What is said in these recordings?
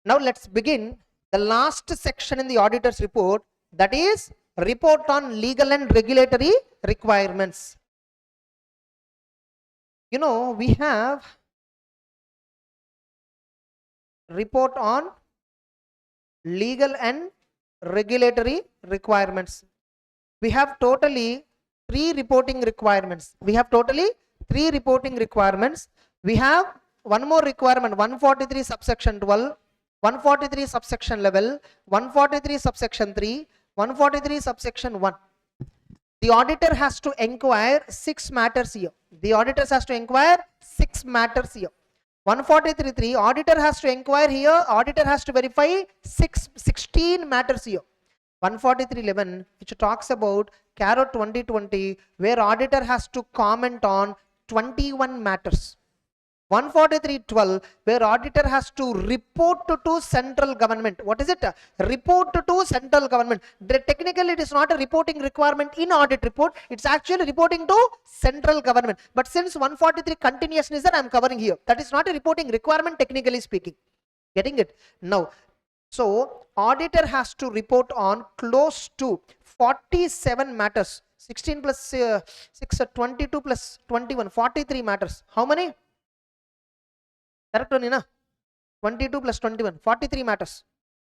Now let's begin the last section in the auditor's report, that is report on legal and regulatory requirements. You know, we have report on legal and regulatory requirements. We have totally 3 reporting requirements. We have one more requirement, 143 subsection 12, 143 subsection 11, 143 subsection 3, 143 subsection 1. The auditor has to inquire 6 matters here. The auditor has to inquire 6 matters here. 143.3, auditor has to inquire here, auditor has to verify 16 matters here. 143.11, which talks about CARO 2020, where auditor has to comment on 21 matters. 143.12, where auditor has to report to central government. What is it? Report to central government. Technically, it is not a reporting requirement in audit report. It's actually reporting to central government. But since 143 continuousness that I am covering here, that is not a reporting requirement technically speaking. Getting it? Now, so auditor has to report on close to 47 matters. 16 plus 6, 22 plus 21, 43 matters. How many? Correct only, na? 22 plus 21, 43 matters.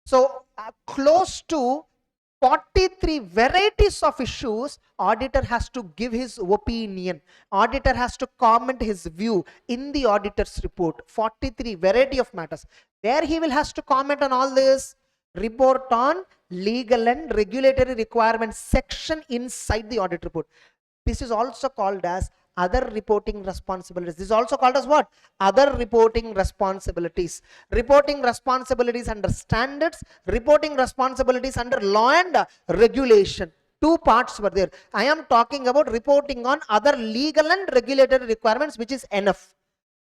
So close to 43 varieties of issues, auditor has to give his opinion. Auditor has to comment his view in the auditor's report. 43 variety of matters. Where he will has to comment on all this? Report on legal and regulatory requirements section inside the audit report. This is also called as other reporting responsibilities. This is also called as what? Other reporting responsibilities. Reporting responsibilities under standards, reporting responsibilities under law and regulation. 2 parts were there. I am talking about reporting on other legal and regulatory requirements, which is enough.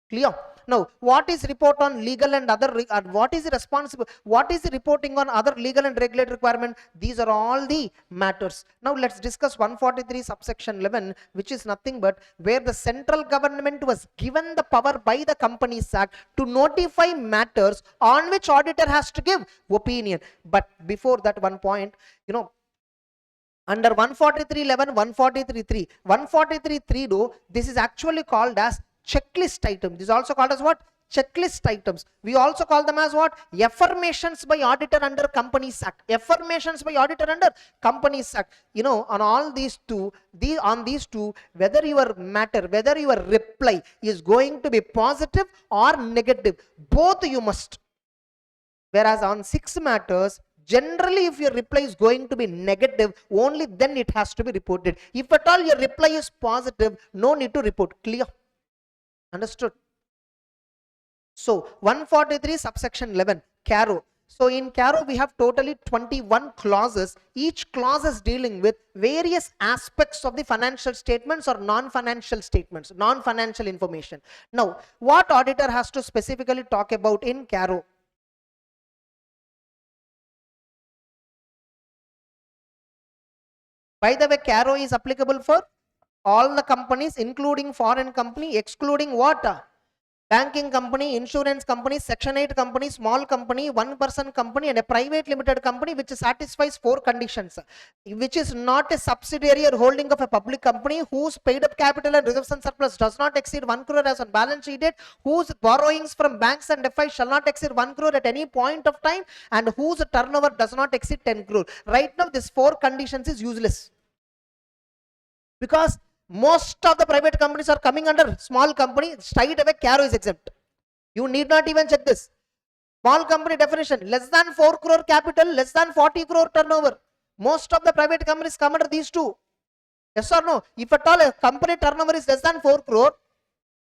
Clear? Now, what is report on legal and other, what is responsible, what is reporting on other legal and regulatory requirement? These are all the matters. Now, let's discuss 143 subsection 11, which is nothing but where the central government was given the power by the Companies Act to notify matters on which auditor has to give opinion. But before that, one point, you know, under 143.11, 143.3, 143.3, this is actually called as checklist item. This is also called as what? Checklist items. We also call them as what? Affirmations by auditor under Companies Act. Affirmations by auditor under Companies Act. You know, on all these two, whether your matter, whether your reply is going to be positive or negative, both you must. Whereas on 6 matters, generally if your reply is going to be negative, only then it has to be reported. If at all your reply is positive, no need to report. Clear? Understood? So 143 subsection 11, CARO. So in CARO we have totally 21 clauses. Each clause is dealing with various aspects of the financial statements or non-financial statements, non-financial information. Now, what auditor has to specifically talk about in CARO? By the way, CARO is applicable for all the companies, including foreign company, excluding what? Banking company, insurance company, section 8 company, small company, 1-person company and a private limited company which satisfies 4 conditions, which is not a subsidiary or holding of a public company, whose paid up capital and reserves and surplus does not exceed 1 crore as on balance sheet date, whose borrowings from banks and FI shall not exceed 1 crore at any point of time, and whose turnover does not exceed 10 crore. Right now this 4 conditions is useless, because most of the private companies are coming under small company. Straight away CARO is exempt. You need not even check this. Small company definition, less than 4 crore capital, less than 40 crore turnover. Most of the private companies come under these 2. Yes or no? If at all a company turnover is less than 4 crore,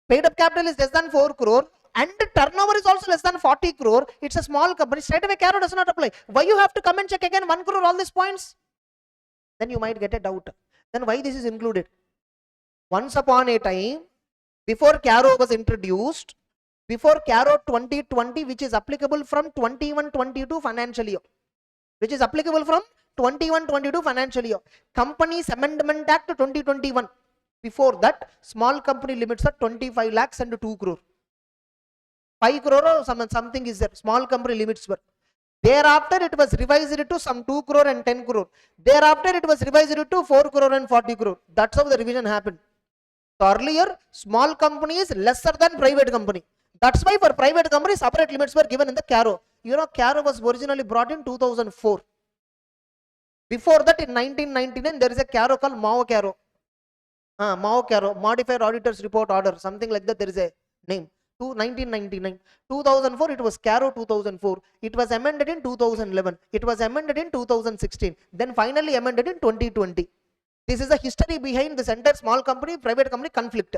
paid up capital is less than 4 crore, and the turnover is also less than 40 crore, it's a small company. Straight away CARO does not apply. Why you have to come and check again 1 crore all these points? Then you might get a doubt. Then why this is included? Once upon a time, before CARO was introduced, before CARO 2020, which is applicable from 21-22 financial year, which is applicable from 21-22 financial year, Companies Amendment Act 2021. Before that, small company limits are 25 lakhs and 2 crore. 5 crore or something is there. Small company limits were. Thereafter, it was revised to some 2 crore and 10 crore. Thereafter, it was revised to 4 crore and 40 crore. That's how the revision happened. So earlier, small company is lesser than private company. That's why for private company, separate limits were given in the CARO. You know, CARO was originally brought in 2004. Before that, in 1999, there is a CARO called Mao CARO. Mao CARO, Modified Auditors Report Order, something like that. There is a name. 1999. 2004, it was CARO 2004. It was amended in 2011. It was amended in 2016. Then finally amended in 2020. This is the history behind this entire small company, private company conflict.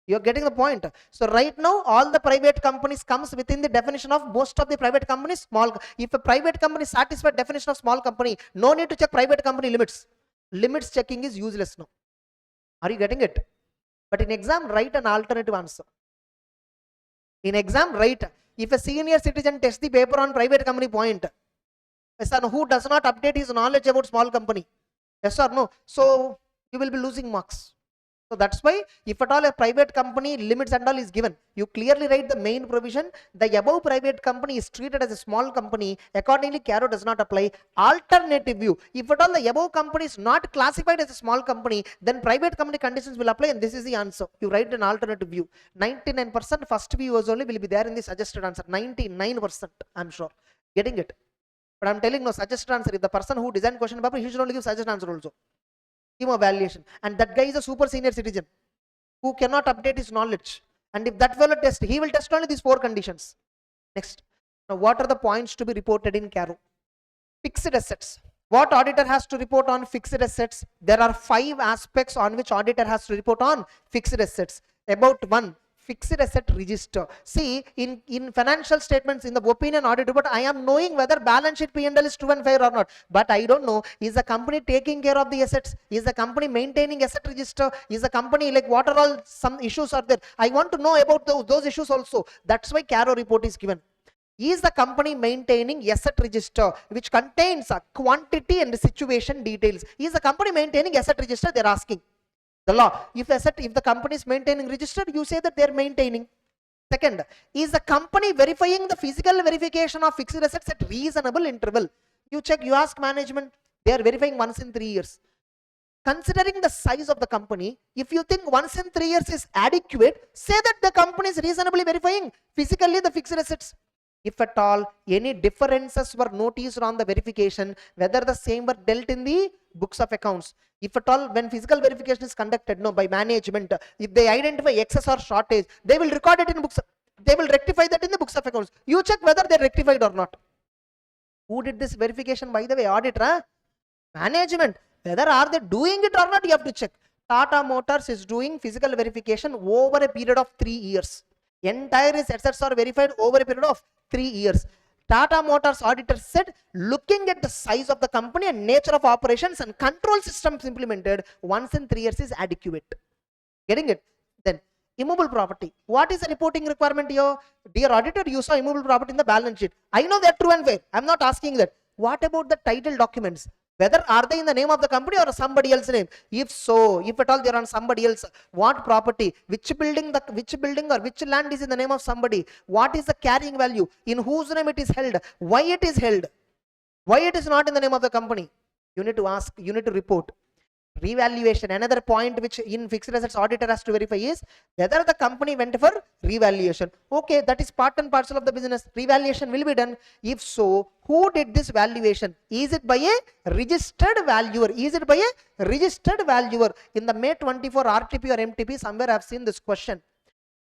You're getting the point. So right now, all the private companies comes within the definition of most of the private companies, small. If a private company satisfies definition of small company, no need to check private company limits. Limits checking is useless now. Are you getting it? But in exam, write an alternative answer. In exam, write, if a senior citizen tests the paper on private company point, a son who does not update his knowledge about small company, yes or no? So you will be losing marks. So that's why if at all a private company limits and all is given, you clearly write the main provision. The above private company is treated as a small company. Accordingly, CARO does not apply. Alternative view, if at all the above company is not classified as a small company, then private company conditions will apply, and this is the answer. You write an alternative view. 99% first view was only will be there in the suggested answer. 99%, I'm sure. Getting it? But I'm telling no suggested answer. If the person who designed question paper, he should only give suggested answer also. Give a valuation, and that guy is a super senior citizen who cannot update his knowledge, and if that fellow test, he will test only these 4 conditions. Next, now what are the points to be reported in CARO? Fixed assets. What auditor has to report on fixed assets? There are 5 aspects on which auditor has to report on fixed assets. About 1, fixed asset register. See, in financial statements, in the opinion audit report, I am knowing whether balance sheet P&L is true and fair or not. But I don't know, is the company taking care of the assets? Is the company maintaining asset register? Is the company, like, what are all some issues are there? I want to know about those issues also. That's why CARO report is given. Is the company maintaining asset register which contains a quantity and situation details? Is the company maintaining asset register? They're asking. The law, if the company is maintaining register, you say that they are maintaining. Second, is the company verifying the physical verification of fixed assets at reasonable interval? You check, you ask management, they are verifying once in 3 years. Considering the size of the company, if you think once in 3 years is adequate, say that the company is reasonably verifying physically the fixed assets. If at all any differences were noticed on the verification, whether the same were dealt in the books of accounts. If at all, when physical verification is conducted, no, by management, if they identify excess or shortage, they will record it in books. They will rectify that in the books of accounts. You check whether they rectified or not. Who did this verification, by the way? Auditor, management. Whether are they doing it or not, you have to check. Tata Motors is doing physical verification over a period of 3 years. Entire assets are verified over a period of 3 years. Tata Motors auditor said, looking at the size of the company and nature of operations and control systems implemented, once in 3 years is adequate. Getting it? Then, immovable property. What is the reporting requirement here? Dear auditor, you saw immovable property in the balance sheet. I know they're true and fair. I'm not asking that. What about the title documents? Whether are they in the name of the company or somebody else's name? If so, if at all they're on somebody else, what property, which building or which land is in the name of somebody? What is the carrying value? In whose name it is held? Why it is held? Why it is not in the name of the company? You need to ask, you need to report. Revaluation, another point which in fixed assets auditor has to verify is whether the company went for revaluation. Okay, that is part and parcel of the business. Revaluation will be done. If so, who did this valuation? Is it by a registered valuer? Is it by a registered valuer? In the May 24 RTP or MTP, somewhere I have seen this question.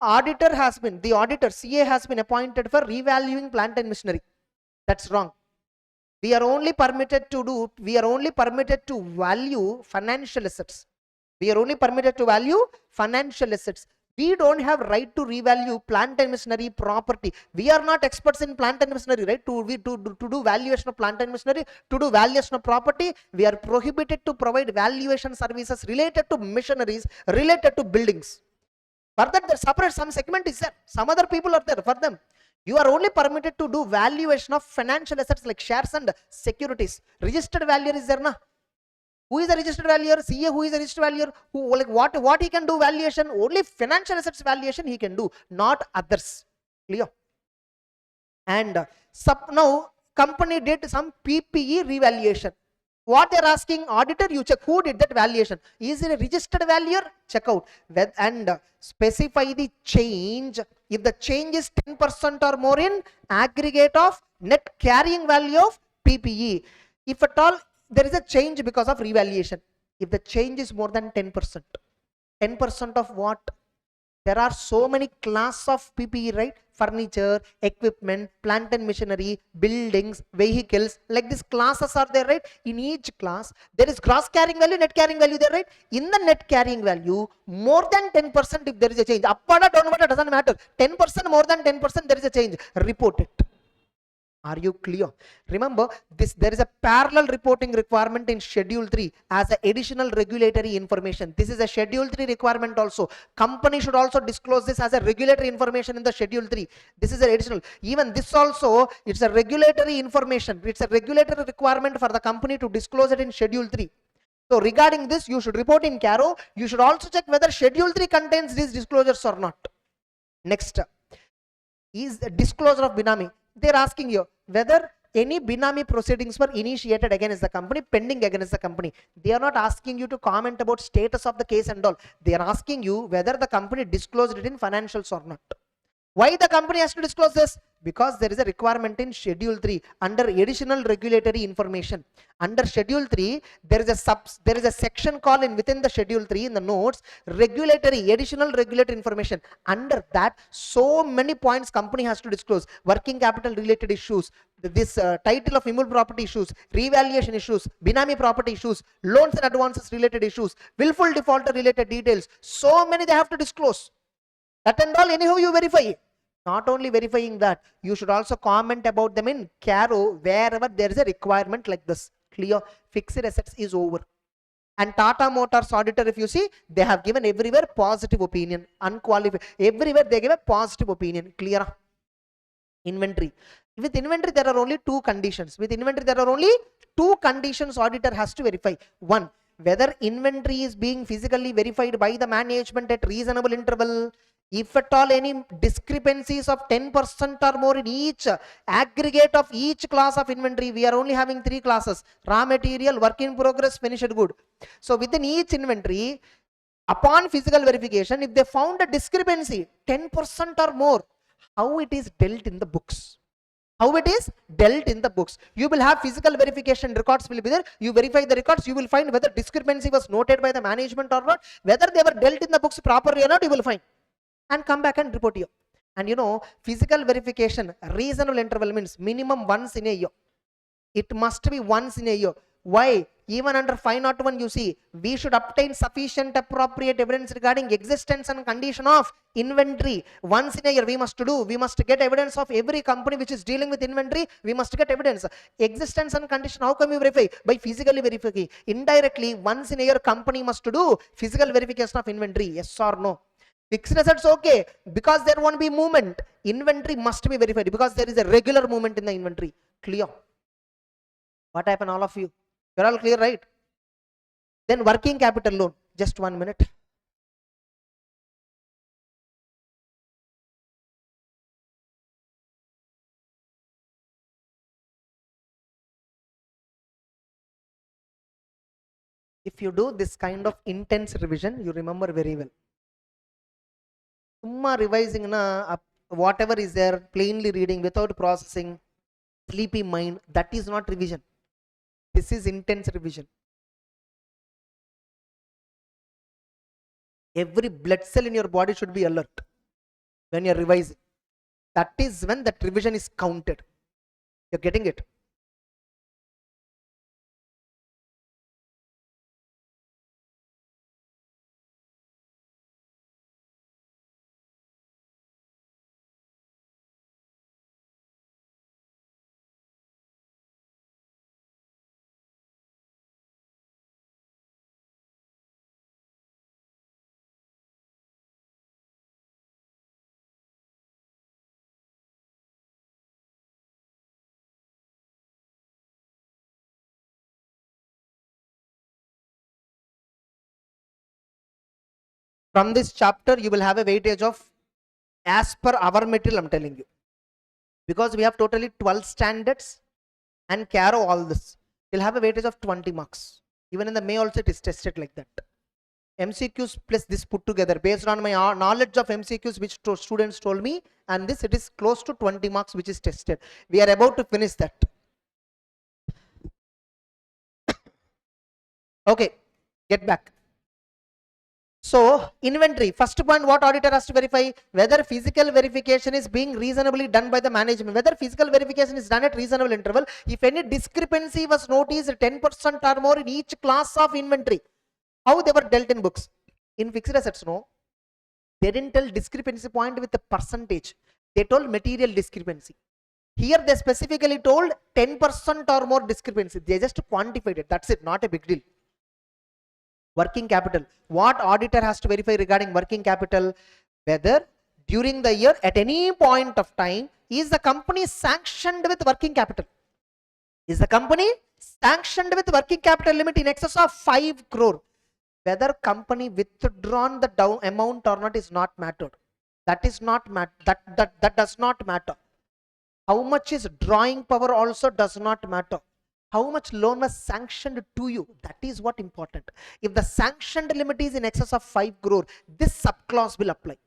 The auditor CA has been appointed for revaluing plant and machinery. That's wrong. We are only permitted to value financial assets. We are only permitted to value financial assets. We don't have right to revalue plant and machinery property. We are not experts in plant and machinery, right? To do valuation of plant and machinery, to do valuation of property, we are prohibited to provide valuation services related to machineries, related to buildings. For that, the separate some segment is there. Some other people are there for them. You are only permitted to do valuation of financial assets like shares and securities. Registered valuer is there, na? Who is the registered valuer? CA, who is the registered valuer? Who, like, what he can do valuation? Only financial assets valuation he can do, not others. Clear? And now company did some PPE revaluation. What they're asking, auditor, you check who did that valuation. Is it a registered valuer? Check out. And specify the change. If the change is 10% or more in aggregate of net carrying value of PPE. If at all there is a change because of revaluation. If the change is more than 10%. 10% of what? There are so many classes of PPE, right? Furniture, equipment, plant and machinery, buildings, vehicles, like these classes are there, right? In each class, there is gross carrying value, net carrying value there, right? In the net carrying value, more than 10% if there is a change, upward or downward, it doesn't matter. 10% more than 10% there is a change, report it. Are you clear? Remember this, there is a parallel reporting requirement in schedule 3 as an additional regulatory information. This is a schedule 3 requirement also. Company should also disclose this as a regulatory information in the schedule 3. This is an additional. Even this also, it's a regulatory information. It's a regulatory requirement for the company to disclose it in schedule 3. So regarding this, you should report in CARO. You should also check whether schedule 3 contains these disclosures or not. Next is the disclosure of Benami. They're asking you whether any Benami proceedings were initiated against the company, pending against the company. They are not asking you to comment about status of the case and all. They are asking you whether the company disclosed it in financials or not. Why the company has to disclose this? Because there is a requirement in schedule 3 under additional regulatory information. Under schedule 3, there is a section called in within the schedule 3 in the notes, additional regulatory information. Under that, so many points company has to disclose. Working capital related issues, this title of immutable property issues, revaluation issues, Benami property issues, loans and advances related issues, willful defaulter related details. So many they have to disclose. That and all, anyhow you verify. Not only verifying that, you should also comment about them in CARO wherever there is a requirement like this. Clear? Fixed assets is over. And Tata Motors auditor, if you see, they have given everywhere positive opinion, unqualified. Everywhere they give a positive opinion. Clear? Inventory. With inventory, there are only two conditions. With inventory, there are only two conditions auditor has to verify. One, whether inventory is being physically verified by the management at reasonable interval. If at all any discrepancies of 10% or more in each aggregate of each class of inventory, we are only having three classes: raw material, work in progress, finished good. So within each inventory, upon physical verification, if they found a discrepancy 10% or more, how it is dealt in the books? How it is dealt in the books? You will have physical verification records will be there. You verify the records, you will find whether discrepancy was noted by the management or not, whether they were dealt in the books properly or not, you will find. And come back and report you. And you know, physical verification, reasonable interval means minimum once in a year. It must be once in a year. Why? Even under 501 you see, we should obtain sufficient appropriate evidence regarding existence and condition of inventory. Once in a year we must do. We must get evidence of every company which is dealing with inventory. We must get evidence. Existence and condition, how can we verify? By physically verifying. Indirectly, once in a year company must do physical verification of inventory. Yes or no? Fixed assets, okay, because there won't be movement. Inventory must be verified because there is a regular movement in the inventory. Clear? What happened, all of you? You're all clear, right? Then working capital loan. Just 1 minute. If you do this kind of intense revision, you remember very well. Summa revising na, whatever is there, plainly reading without processing, sleepy mind, that is not revision. This is intense revision. Every blood cell in your body should be alert when you're revising. That is when that revision is counted. You're getting it? From this chapter, you will have a weightage of as per our material, I'm telling you, because we have totally 12 standards and CARO all this, will have a weightage of 20 marks. Even in the May also it is tested like that. MCQs plus this put together based on my knowledge of MCQs which students told me, and this it is close to 20 marks which is tested. We are about to finish that. Okay, get back. So inventory, first point, what auditor has to verify? Whether physical verification is being reasonably done by the management, whether physical verification is done at reasonable interval. If any discrepancy was noticed 10% or more in each class of inventory, how they were dealt in books. In fixed assets, no, they didn't tell discrepancy point with the percentage, they told material discrepancy. Here they specifically told 10% or more discrepancy, they just quantified it, that's it, not a big deal. Working capital, what auditor has to verify regarding working capital? Whether during the year at any point of time, is the company sanctioned with working capital? Is the company sanctioned with working capital limit in excess of 5 crore? Whether company withdrawn the down amount or not is not mattered. That is not that does not matter. How much is drawing power also does not matter. How much loan was sanctioned to you, that is what important. If the sanctioned limit is in excess of 5 crore, this subclause will apply.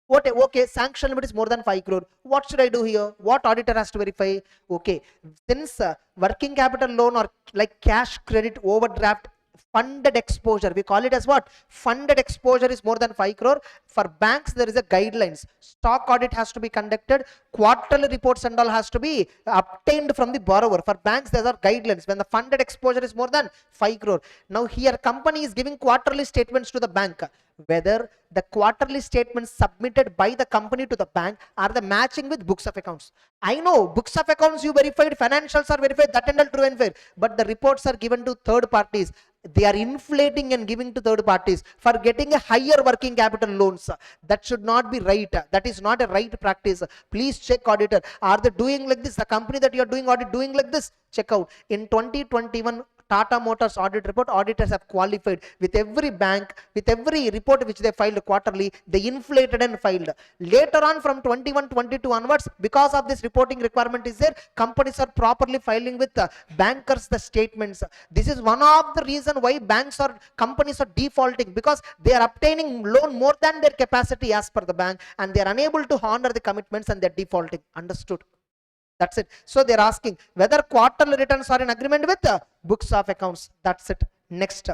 What? Okay, sanction limit is more than 5 crore. What should I do here? What auditor has to verify? Okay, since working capital loan or like cash credit overdraft funded exposure, we call it as what? Funded exposure is more than 5 crore. For banks, there is a guidelines. Stock audit has to be conducted. Quarterly reports and all has to be obtained from the borrower. For banks, there are guidelines when the funded exposure is more than 5 crore. Now here company is giving quarterly statements to the bank. Whether the quarterly statements submitted by the company to the bank are the matching with books of accounts. I know books of accounts you verified, financials are verified, that and all true and fair, but the reports are given to third parties. They are inflating and giving to third parties for getting a higher working capital loans. That should not be right. That is not a right practice. Please check auditor. Are they doing like this? The company that you are doing audit doing like this? Check out. In 2021 Tata Motors audit report, auditors have qualified with every bank, with every report which they filed quarterly, they inflated and filed. Later on from 21-22 onwards, because of this reporting requirement is there, companies are properly filing with bankers the statements. This is one of the reason why banks or companies are defaulting, because they are obtaining loan more than their capacity as per the bank, and they are unable to honor the commitments and they are defaulting. Understood? That's it. So they're asking whether quarterly returns are in agreement with the books of accounts. That's it. Next,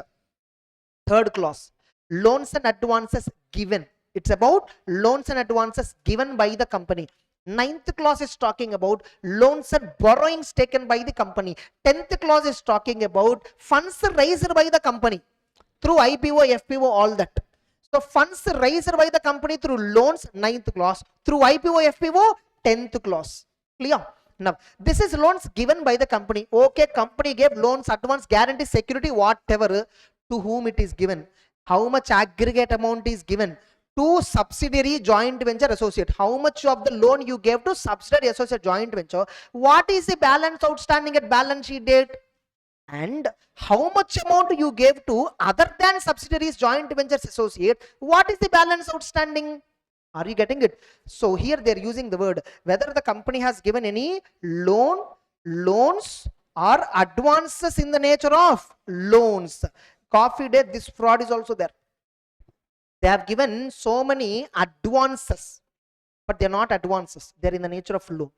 third clause, loans and advances given. It's about loans and advances given by the company. Ninth clause is talking about loans and borrowings taken by the company. 10th clause is talking about funds raised by the company through IPO, FPO, all that. So funds raised by the company through loans, 9th clause, through IPO, FPO, 10th clause. Clear? Now this is loans given by the company. Okay, company gave loans, advance, guarantee, security, whatever. To whom it is given? How much aggregate amount is given? To subsidiary, joint venture, associate. How much of the loan you gave to subsidiary, associate, joint venture? What is the balance outstanding at balance sheet date? And how much amount you gave to other than subsidiaries, joint ventures, associate? What is the balance outstanding? Are you getting it? So here they're using the word whether the company has given any loans or advances in the nature of loans. Coffee day, this fraud is also there. They have given so many advances, but they're not advances. They're in the nature of loan.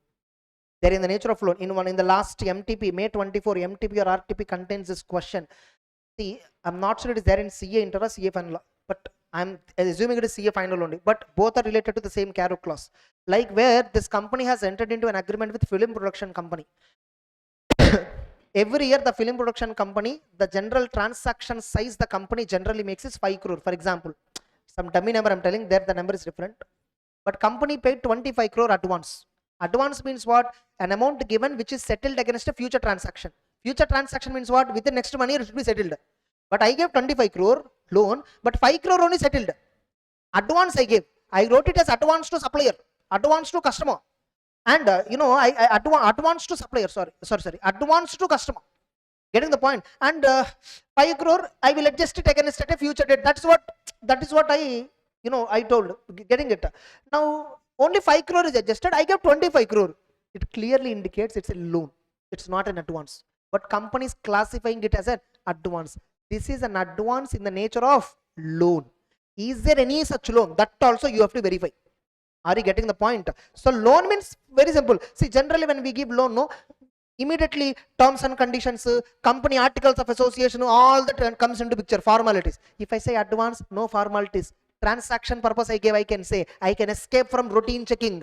They're in the nature of loan. In the last MTP, May 24, MTP or RTP contains this question. See, I'm not sure it is there in CA inter or CA final, but I'm assuming it is CA final only, but both are related to the same CARO clause. Like where this company has entered into an agreement with film production company. Every year the film production company, the general transaction size the company generally makes is 5 crore. For example, some dummy number I'm telling, there the number is different. But company paid 25 crore advance. Advance means what? An amount given which is settled against a future transaction. Future transaction means what? Within next 1 year it should be settled. But I gave 25 crore loan, but 5 crore only settled. Advance I gave. I wrote it as advance to supplier, advance to customer. And advance to supplier, sorry, advance to customer. Getting the point? And 5 crore I will adjust it against at a future date. That is what I told. Getting it? Now Only 5 crore is adjusted. I gave 25 crore. It clearly indicates it's a loan. It's not an advance. But company is classifying it as an advance. This is an advance in the nature of loan. Is there any such loan? That also you have to verify. Are you getting the point? So loan means very simple. See, generally when we give loan, no, immediately terms and conditions, company articles of association, all that comes into picture, formalities. If I say advance, no formalities. Transaction purpose I gave, I can say, I can escape from routine checking.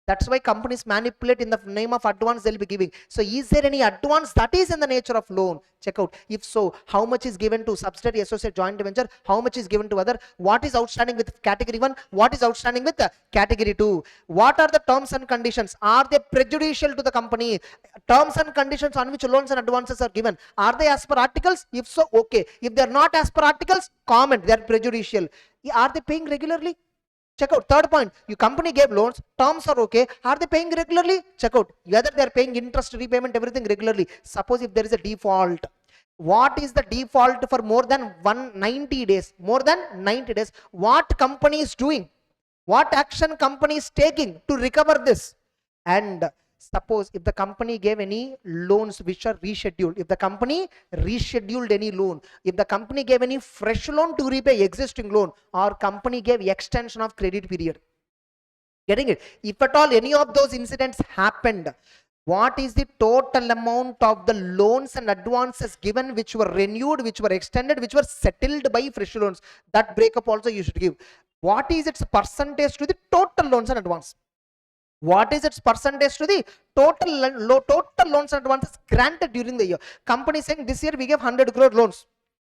That's why companies manipulate in the name of advance they'll be giving. So is there any advance that is in the nature of loan? Check out. If so, how much is given to subsidiary, associate, joint venture? How much is given to other? What is outstanding with category 1? What is outstanding with category 2? What are the terms and conditions? Are they prejudicial to the company? Terms and conditions on which loans and advances are given, are they as per articles? If so, okay. If they're not as per articles, comment, they're prejudicial. Are they paying regularly? Check out. Third point, your company gave loans, terms are okay. Are they paying regularly? Check out whether they are paying interest, repayment, everything regularly. Suppose if there is a default, what is the default for more than 190 days? More than 90 days. What company is doing? What action company is taking to recover this? And suppose if the company gave any loans which are rescheduled, if the company rescheduled any loan, if the company gave any fresh loan to repay existing loan, or company gave extension of credit period. Getting it? If at all any of those incidents happened, what is the total amount of the loans and advances given which were renewed, which were extended, which were settled by fresh loans? That breakup also you should give. What is its percentage to the total loans and advance? What is its percentage to the total loans and advances granted during the year? Company saying this year we gave 100 crore loans,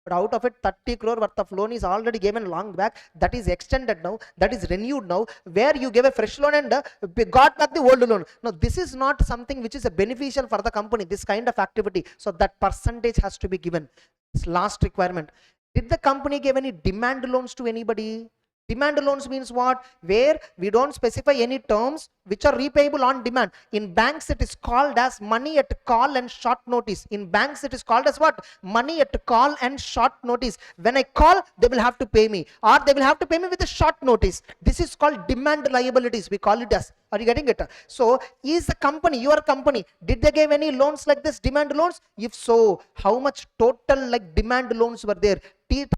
but out of it 30 crore worth of loan is already given long back, that is extended now, that is renewed now, where you gave a fresh loan and got back the old loan. Now this is not something which is a beneficial for the company, this kind of activity. So that percentage has to be given. This last requirement. Did the company give any demand loans to anybody? Demand loans means what? Where we don't specify any terms which are repayable on demand. In banks it is called as money at call and short notice. In banks it is called as what? Money at call and short notice. When I call, they will have to pay me, or they will have to pay me with a short notice. This is called demand liabilities, we call it as. Are you getting it? So is the company, your company, did they give any loans like this, demand loans? If so, how much total like demand loans were there?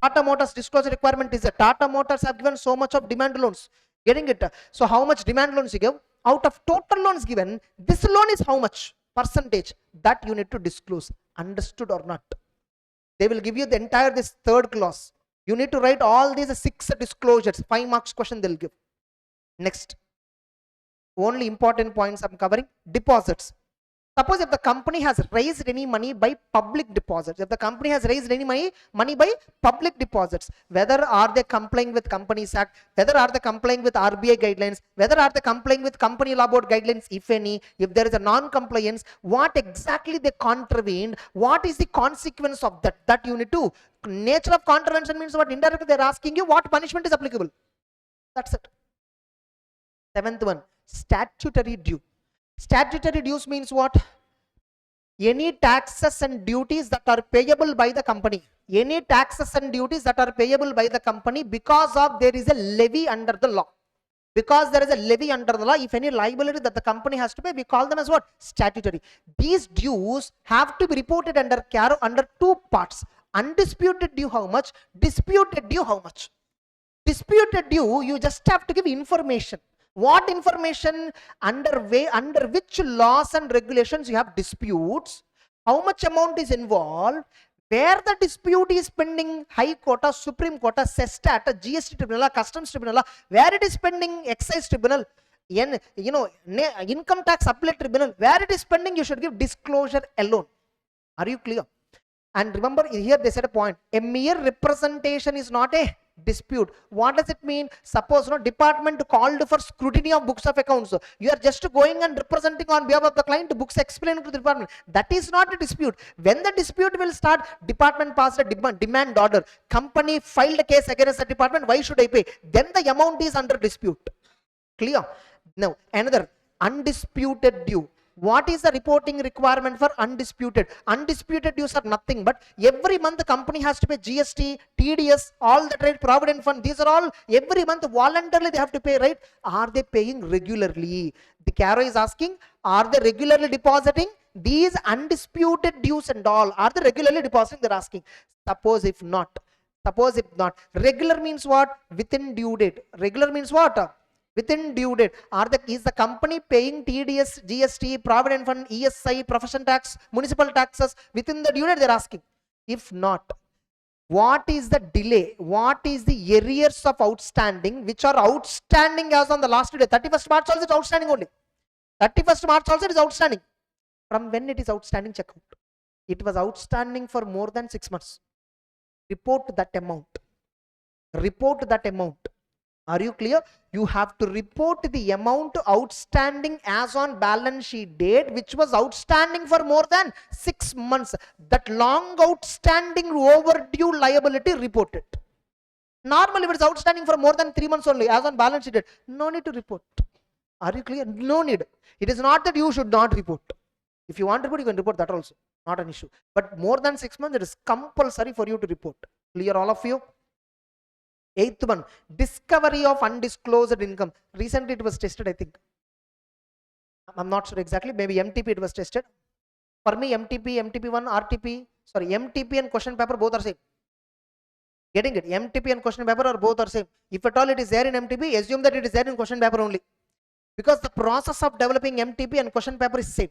Tata Motors disclosure requirement is that Tata Motors have given so much of demand loans. Getting it? So how much demand loans you give? Out of total loans given, this loan is how much percentage? That you need to disclose. Understood or not? They will give you the entire this third clause. You need to write all these 6 disclosures. 5 marks question they'll give. Next. Only important points I'm covering. Deposits. Suppose if the company has raised any money by public deposits, if the company has raised any money by public deposits, whether are they complying with Companies Act, whether are they complying with RBI guidelines, whether are they complying with Company Law Board guidelines, if any, if there is a non-compliance, what exactly they contravened, what is the consequence of that? That you need to. Nature of contravention means what? Indirectly they're asking you what punishment is applicable. That's it. 7th one, statutory due. Statutory dues means what? Any taxes and duties that are payable by the company. Any taxes and duties that are payable by the company because of there is a levy under the law. Because there is a levy under the law, if any liability that the company has to pay, we call them as what? Statutory. These dues have to be reported under CARO under 2 parts. Undisputed due how much? Disputed due how much? Disputed due, you just have to give information. What information? Under which laws and regulations you have disputes, how much amount is involved, where the dispute is pending, High Court, Supreme Court, CESTAT, GST Tribunal, Customs Tribunal, where it is pending, Excise Tribunal, Income Tax Appellate Tribunal, where it is pending, you should give disclosure alone. Are you clear? And remember here they said a point, a mere representation is not a dispute. What does it mean? Suppose department called for scrutiny of books of accounts, you are just going and representing on behalf of the client, books explained to the department. That is not a dispute. When the dispute will start, department passed a demand order, company filed a case against the department, why should I pay? Then the amount is under dispute. Clear? Now another undisputed due. What is the reporting requirement for undisputed? Undisputed dues are nothing but every month the company has to pay GST, TDS, all the trade provident fund. These are all every month voluntarily they have to pay, right? Are they paying regularly? The CARO is asking, are they regularly depositing these undisputed dues and all? Are they regularly depositing? They're asking. Suppose if not, regular means what? Within due date. Regular means what? Within due date. Is the company paying TDS, GST, provident fund, ESI, profession tax, municipal taxes within the due date? They're asking. If not, what is the delay? What is the arrears of outstanding which are outstanding as on the last day? 31st March also it's outstanding only. 31st March also it is outstanding. From when it is outstanding, check out. It was outstanding for more than 6 months. Report that amount. Report that amount. Are you clear? You have to report the amount outstanding as on balance sheet date, which was outstanding for more than 6 months. That long outstanding overdue liability, report it. Normally, if it is outstanding for more than 3 months only, as on balance sheet date, no need to report. Are you clear? No need. It is not that you should not report. If you want to report, you can report that also. Not an issue. But more than 6 months, it is compulsory for you to report. Clear, all of you? 8th one, discovery of undisclosed income. Recently it was tested, I think. I'm not sure exactly. Maybe MTP it was tested. For me, MTP1, RTP, sorry, MTP and question paper both are same. Getting it? MTP and question paper are both are same. If at all it is there in MTP, assume that it is there in question paper only. Because the process of developing MTP and question paper is same.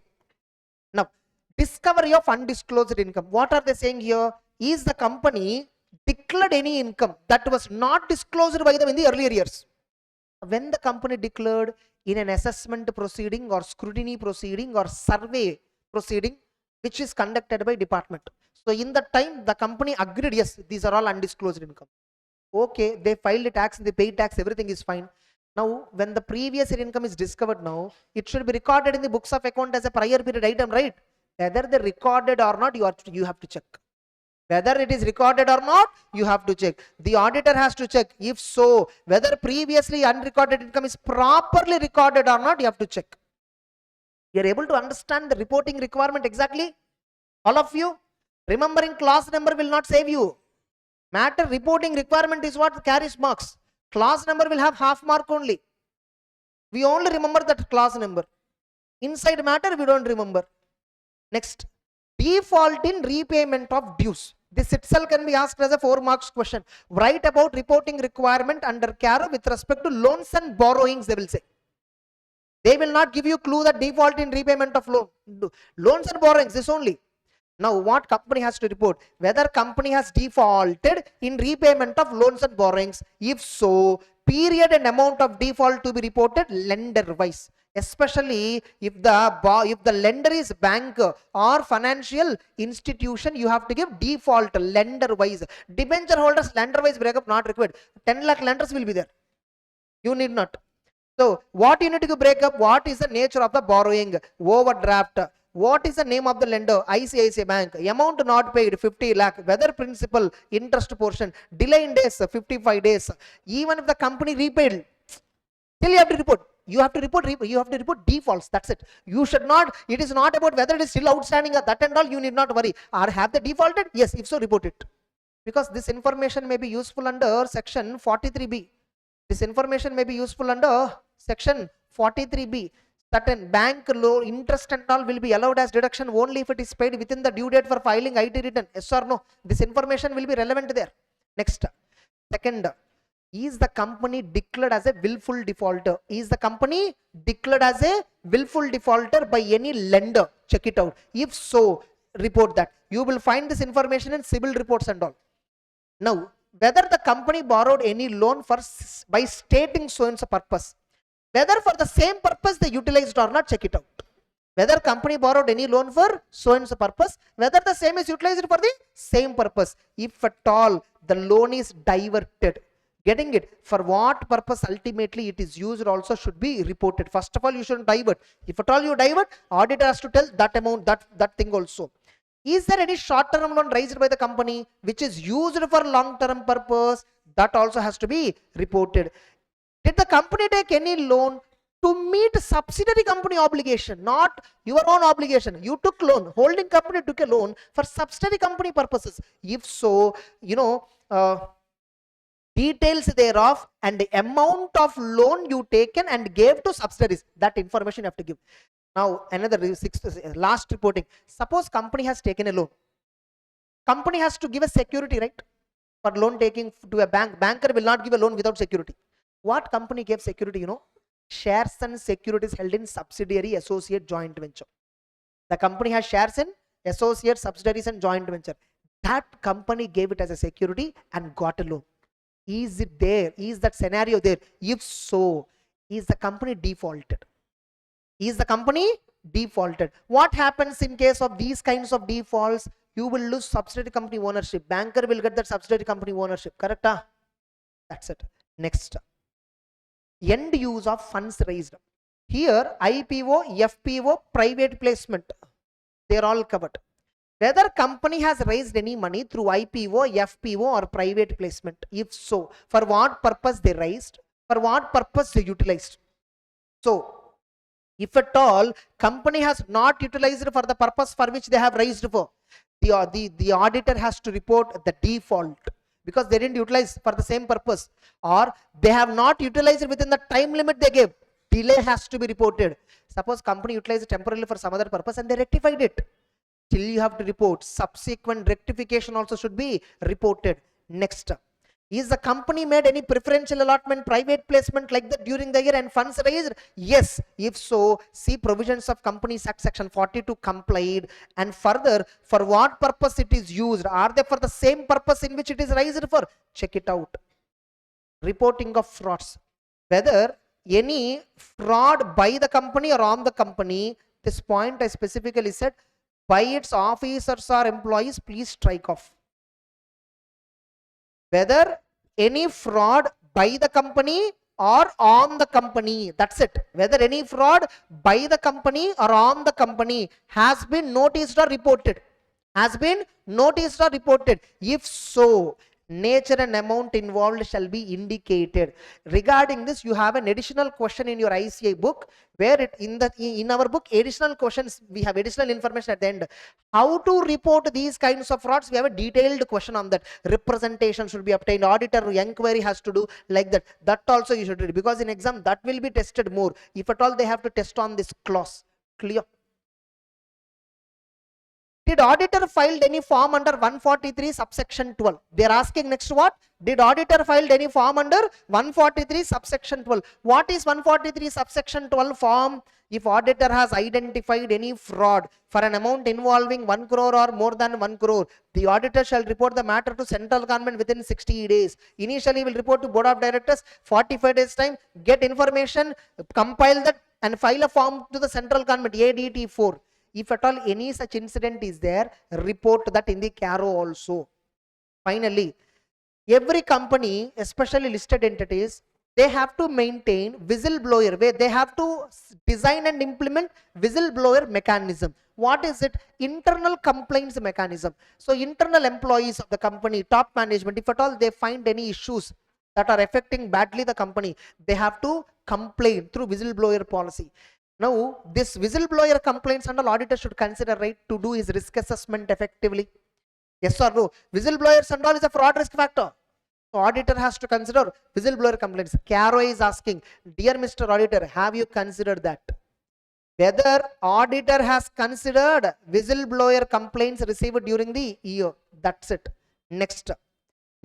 Now, discovery of undisclosed income. What are they saying here? Is the company declared any income that was not disclosed by them in the earlier years? When the company declared in an assessment proceeding or scrutiny proceeding or survey proceeding which is conducted by department. So in that time the company agreed, yes, these are all undisclosed income. Okay, they filed the tax, they paid tax, everything is fine. Now when the previous year income is discovered, now it should be recorded in the books of account as a prior period item, right? Whether they recorded or not, you have to check. Whether it is recorded or not, you have to check. The auditor has to check. If so, whether previously unrecorded income is properly recorded or not, you have to check. You are able to understand the reporting requirement exactly? All of you? Remembering class number will not save you. Matter reporting requirement is what carries marks. Class number will have half mark only. We only remember that class number. Inside matter, we don't remember. Next, default in repayment of dues. This itself can be asked as a 4 marks question. Write about reporting requirement under CARO with respect to loans and borrowings, they will say. They will not give you clue that default in repayment of loan. Loans and borrowings, this only. Now what company has to report? Whether company has defaulted in repayment of loans and borrowings. If so, period and amount of default to be reported lender wise. Especially if the lender is bank or financial institution, you have to give default lender wise. Debenture holders lender wise breakup not required. 10 lakh lenders will be there. You need not. So what you need to break up? What is the nature of the borrowing? Overdraft. What is the name of the lender? ICICI Bank. Amount not paid 50 lakh. Whether principal, interest portion, delay in days 55 days. Even if the company repaid, still you have to report. You have to report defaults. That's it. You should not. It is not about whether it is still outstanding or that and all. You need not worry. Or have they defaulted? Yes. If so, report it. Because this information may be useful under section 43B. This information may be useful under section 43B. Certain bank loan interest and all will be allowed as deduction only if it is paid within the due date for filing IT return. Yes or no? This information will be relevant there. Next. Second. Is the company declared as a willful defaulter? Is the company declared as a willful defaulter by any lender? Check it out. If so, report that. You will find this information in civil reports and all. Now, whether the company borrowed any loan by stating so and so purpose, whether for the same purpose they utilized or not, check it out. Whether company borrowed any loan for so and so purpose, whether the same is utilized for the same purpose. If at all the loan is diverted, getting it, for what purpose ultimately it is used also should be reported. First of all, you shouldn't divert. If at all you divert, auditor has to tell that amount, that thing also. Is there any short-term loan raised by the company which is used for long-term purpose? That also has to be reported. Did the company take any loan to meet subsidiary company obligation, not your own obligation. You took loan, holding company took a loan for subsidiary company purposes. If so, details thereof and the amount of loan you taken and gave to subsidiaries, that information you have to give. Now another last reporting. Suppose company has taken a loan. Company has to give a security, right? For loan taking to a bank. Banker will not give a loan without security. What company gave security? Shares and securities held in subsidiary, associate, joint venture. The company has shares in associate, subsidiaries and joint venture. That company gave it as a security and got a loan. Is it there? Is that scenario there? If so, is the company defaulted? Is the company defaulted? What happens in case of these kinds of defaults? You will lose subsidiary company ownership. Banker will get that subsidiary company ownership. Correct? That's it. Next. End use of funds raised. Here IPO, FPO, private placement, they are all covered. Whether company has raised any money through IPO, FPO or private placement. If so, for what purpose they raised, for what purpose they utilized. So if at all company has not utilized for the purpose for which they have raised for, the auditor has to report the default, because they didn't utilize for the same purpose, or they have not utilized within the time limit they gave. Delay has to be reported. Suppose company utilized temporarily for some other purpose and they rectified it, still you have to report. Subsequent rectification also should be reported. Next, is the company made any preferential allotment, private placement like that during the year and funds raised? Yes. If so, see provisions of Companies Act section 42 complied, and further for what purpose it is used. Are they for the same purpose in which it is raised for? Check it out. Reporting of frauds. Whether any fraud by the company or on the company, this point I specifically said, by its officers or employees, please strike off. Whether any fraud by the company or on the company, that's it. Whether any fraud by the company or on the company has been noticed or reported. Has been noticed or reported. If so, nature and amount involved shall be indicated. Regarding this, you have an additional question in your ICI book, where it in our book additional questions, we have additional information at the end. How to report these kinds of frauds, we have a detailed question on that. Representation should be obtained, auditor inquiry has to do like that. That also you should read, because in exam that will be tested more. If at all they have to test on this clause. Clear? Did auditor filed any form under 143 subsection 12? They are asking next what? Did auditor filed any form under 143 subsection 12? What is 143 subsection 12 form? If auditor has identified any fraud for an amount involving 1 crore or more than 1 crore, the auditor shall report the matter to central government within 60 days. Initially will report to board of directors, 45 days time, get information, compile that and file a form to the central government, ADT 4. If at all any such incident is there, report that in the CARO also. Finally, every company, especially listed entities, they have to maintain whistleblower, where they have to design and implement whistleblower mechanism. What is it? Internal complaints mechanism. So internal employees of the company, top management, if at all they find any issues that are affecting badly the company, they have to complain through whistleblower policy. Now, this whistleblower complaints and all auditor should consider, right, to do his risk assessment effectively. Yes or no? Whistleblowers and all is a fraud risk factor. So auditor has to consider whistleblower complaints. CARO is asking, dear Mr. Auditor, have you considered that? Whether auditor has considered whistleblower complaints received during the year. That's it. Next,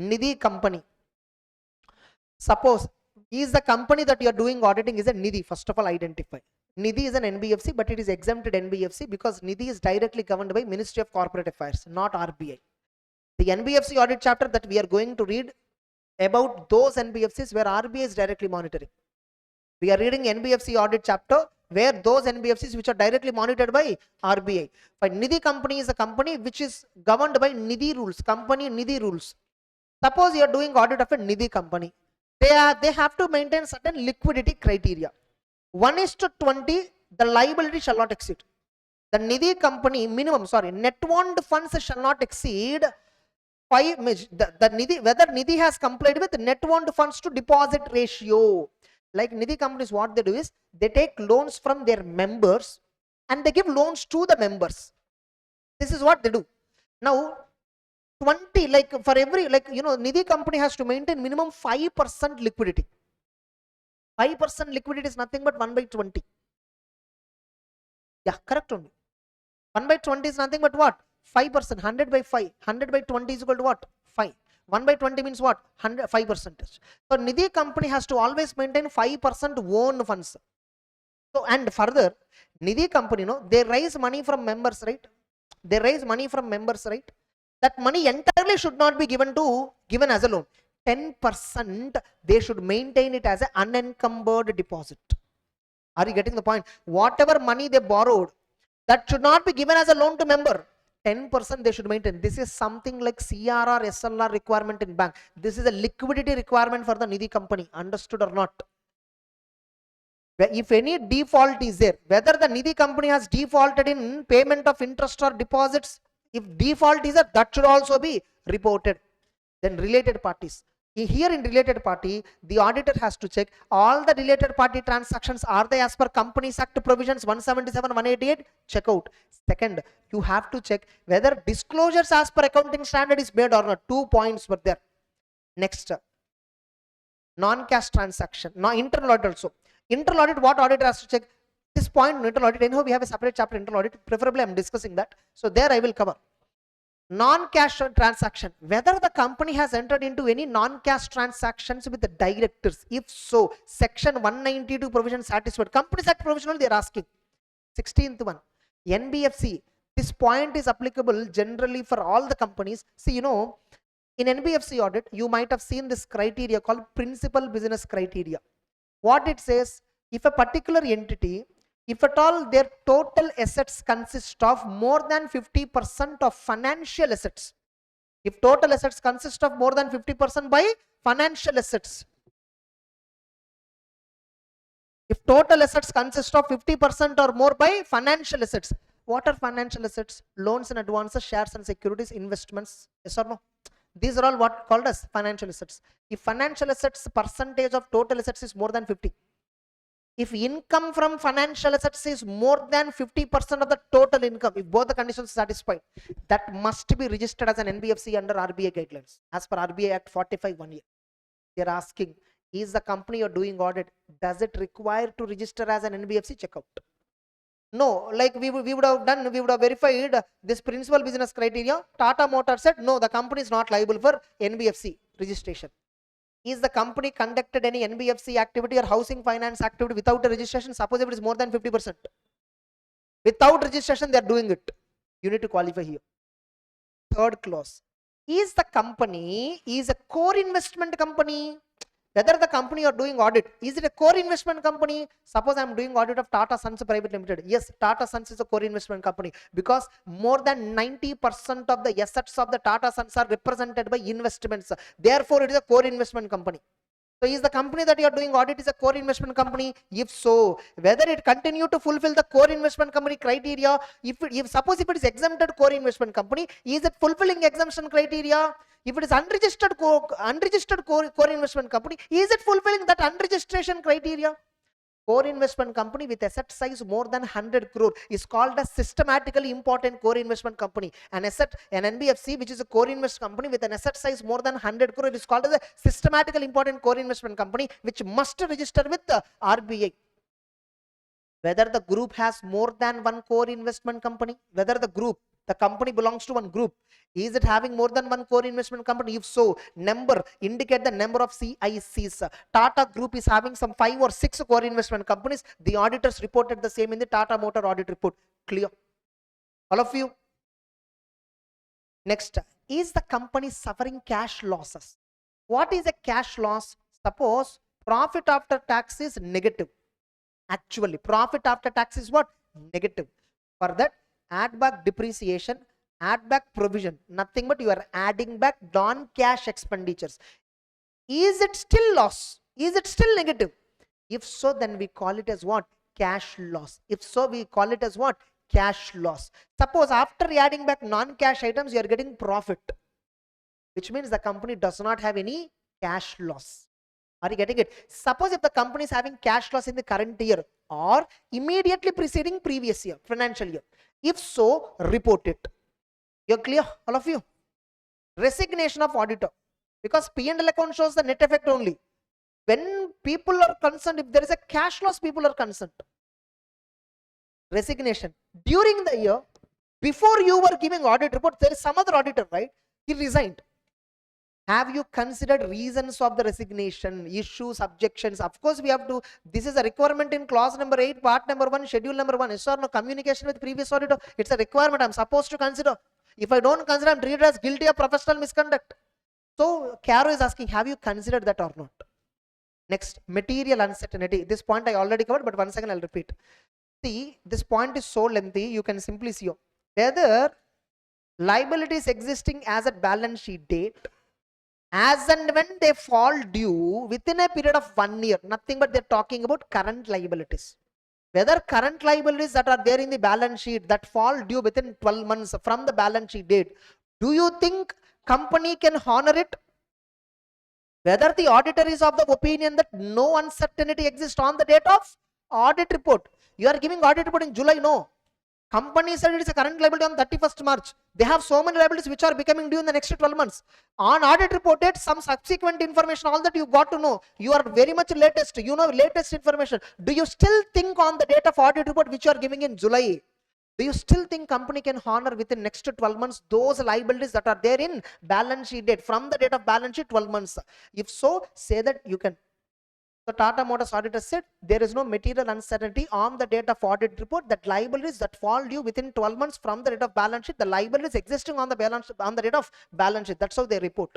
Nidhi company. Suppose, is the company that you are doing auditing is a Nidhi? First of all, identify. Nidhi is an NBFC, but it is exempted NBFC because Nidhi is directly governed by Ministry of Corporate Affairs, not RBI. The NBFC audit chapter that we are going to read about those NBFCs where RBI is directly monitoring. We are reading NBFC audit chapter where those NBFCs which are directly monitored by RBI. But Nidhi company is a company which is governed by Nidhi rules, company Nidhi rules. Suppose you are doing audit of a Nidhi company. They have to maintain certain liquidity criteria. 1:20, the liability shall not exceed. The Nidhi company minimum, net owned funds shall not exceed 5. The Nidhi, whether Nidhi has complied with net owned funds to deposit ratio. Like Nidhi companies, what they do is they take loans from their members and they give loans to the members. This is what they do. Now 20, like for every, like Nidhi company has to maintain minimum 5% liquidity. 5% liquidity is nothing but 1 by 20. Yeah, correct only. 1 by 20 is nothing but what? 5%. 100 by 5. 100 by 20 is equal to what? 5. 1 by 20 means what? 5%. So Nidhi company has to always maintain 5% own funds. So, and further, Nidhi company, they raise money from members, right? They raise money from members, right? That money entirely should not be given as a loan. 10% they should maintain it as an unencumbered deposit. Are you getting the point? Whatever money they borrowed, that should not be given as a loan to member. 10% they should maintain. This is something like CRR, SLR requirement in bank. This is a liquidity requirement for the Nidhi company. Understood or not? If any default is there, whether the Nidhi company has defaulted in payment of interest or deposits, if default is there, that should also be reported. Then related parties. Here in related party, the auditor has to check all the related party transactions, are they as per Companies Act provisions 177, 188? Check out. Second, you have to check whether disclosures as per accounting standard is made or not. 2 points were there. Next, non-cash transaction. Now internal audit also. Internal audit, what auditor has to check? This point in internal audit, anyhow we have a separate chapter internal audit, preferably I am discussing that. So there I will cover. Non-cash transaction, whether the company has entered into any non-cash transactions with the directors. If so, section 192 provision satisfied. Companies Act provisional they are asking. 16th one, NBFC. This point is applicable generally for all the companies. See, in NBFC audit, you might have seen this criteria called principal business criteria. What it says, if a particular entity, if at all their total assets consist of more than 50% of financial assets, if total assets consist of more than 50% by financial assets, if total assets consist of 50% or more by financial assets, what are financial assets? Loans and advances, shares and securities, investments, yes or no? These are all what called as financial assets. If financial assets percentage of total assets is more than 50, if income from financial assets is more than 50% of the total income, if both the conditions are satisfied, that must be registered as an NBFC under RBI guidelines. As per RBI Act 45 1 year. They are asking, is the company you're doing audit, does it require to register as an NBFC? Check out. No, like we would have verified this principal business criteria. Tata Motors said, no, the company is not liable for NBFC registration. Is the company conducted any NBFC activity or housing finance activity without a registration? Suppose if it is more than 50%. Without registration, they are doing it. You need to qualify here. Third clause. Is the company a core investment company? Whether the company you are doing audit, is it a core investment company? Suppose I am doing audit of Tata Sons Private Limited. Yes, Tata Sons is a core investment company because more than 90% of the assets of the Tata Sons are represented by investments. Therefore, it is a core investment company. So, is the company that you are doing audit is a core investment company? If so, whether it continue to fulfill the core investment company criteria, if suppose if it is exempted core investment company, is it fulfilling exemption criteria? If it is unregistered core investment company, is it fulfilling that unregistration criteria? Core investment company with asset size more than 100 crore is called a systematically important core investment company. An NBFC which is a core investment company with an asset size more than 100 crore is called as a systematically important core investment company which must register with the RBI. Whether the group has more than one core investment company, whether the company belongs to one group, is it having more than one core investment company? If so, indicate the number of CICs. Tata Group is having some 5 or 6 core investment companies. The auditors reported the same in the Tata Motor audit report. Clear? All of you? Next, is the company suffering cash losses? What is a cash loss? Suppose profit after tax is negative. Actually, profit after tax is what? Negative. For that, add back depreciation, add back provision, nothing but you are adding back non-cash expenditures. Is it still loss? Is it still negative? If so, then we call it as what? Cash loss. If so, we call it as what? Cash loss. Suppose after adding back non-cash items, you are getting profit, which means the company does not have any cash loss. Are you getting it? Suppose if the company is having cash loss in the current year or immediately preceding previous year, financial year. If so, report it. You're clear, all of you? Resignation of auditor. Because P&L account shows the net effect only. When people are concerned, if there is a cash loss, people are concerned. Resignation. During the year, before you were giving audit report, there is some other auditor, right? He resigned. Have you considered reasons of the resignation, issues, objections? Of course, we have to. This is a requirement in clause number 8, part number 1, schedule number 1. Yes or no? Communication with previous auditor. It's a requirement. I'm supposed to consider. If I don't consider, I'm treated as guilty of professional misconduct. So, CARO is asking, have you considered that or not? Next, material uncertainty. This point I already covered, but once again I'll repeat. See, this point is so lengthy, you can simply see whether liabilities existing as at balance sheet date, as and when they fall due within a period of 1 year, nothing but they're talking about current liabilities. Whether current liabilities that are there in the balance sheet that fall due within 12 months from the balance sheet date, do you think company can honor it? Whether the auditor is of the opinion that no uncertainty exists on the date of audit report. You are giving audit report in July, no. Company said it is a current liability on 31st March. They have so many liabilities which are becoming due in the next 12 months. On audit report date, some subsequent information, all that you got to know. You are very much latest, you know latest information. Do you still think on the date of audit report which you are giving in July? Do you still think company can honor within next 12 months those liabilities that are there in balance sheet date, from the date of balance sheet 12 months? If so, say that you can. So Tata Motors auditor said there is no material uncertainty on the date of audit report that liabilities that fall due within 12 months from the date of balance sheet, the liabilities existing on the date of balance sheet. That's how they report.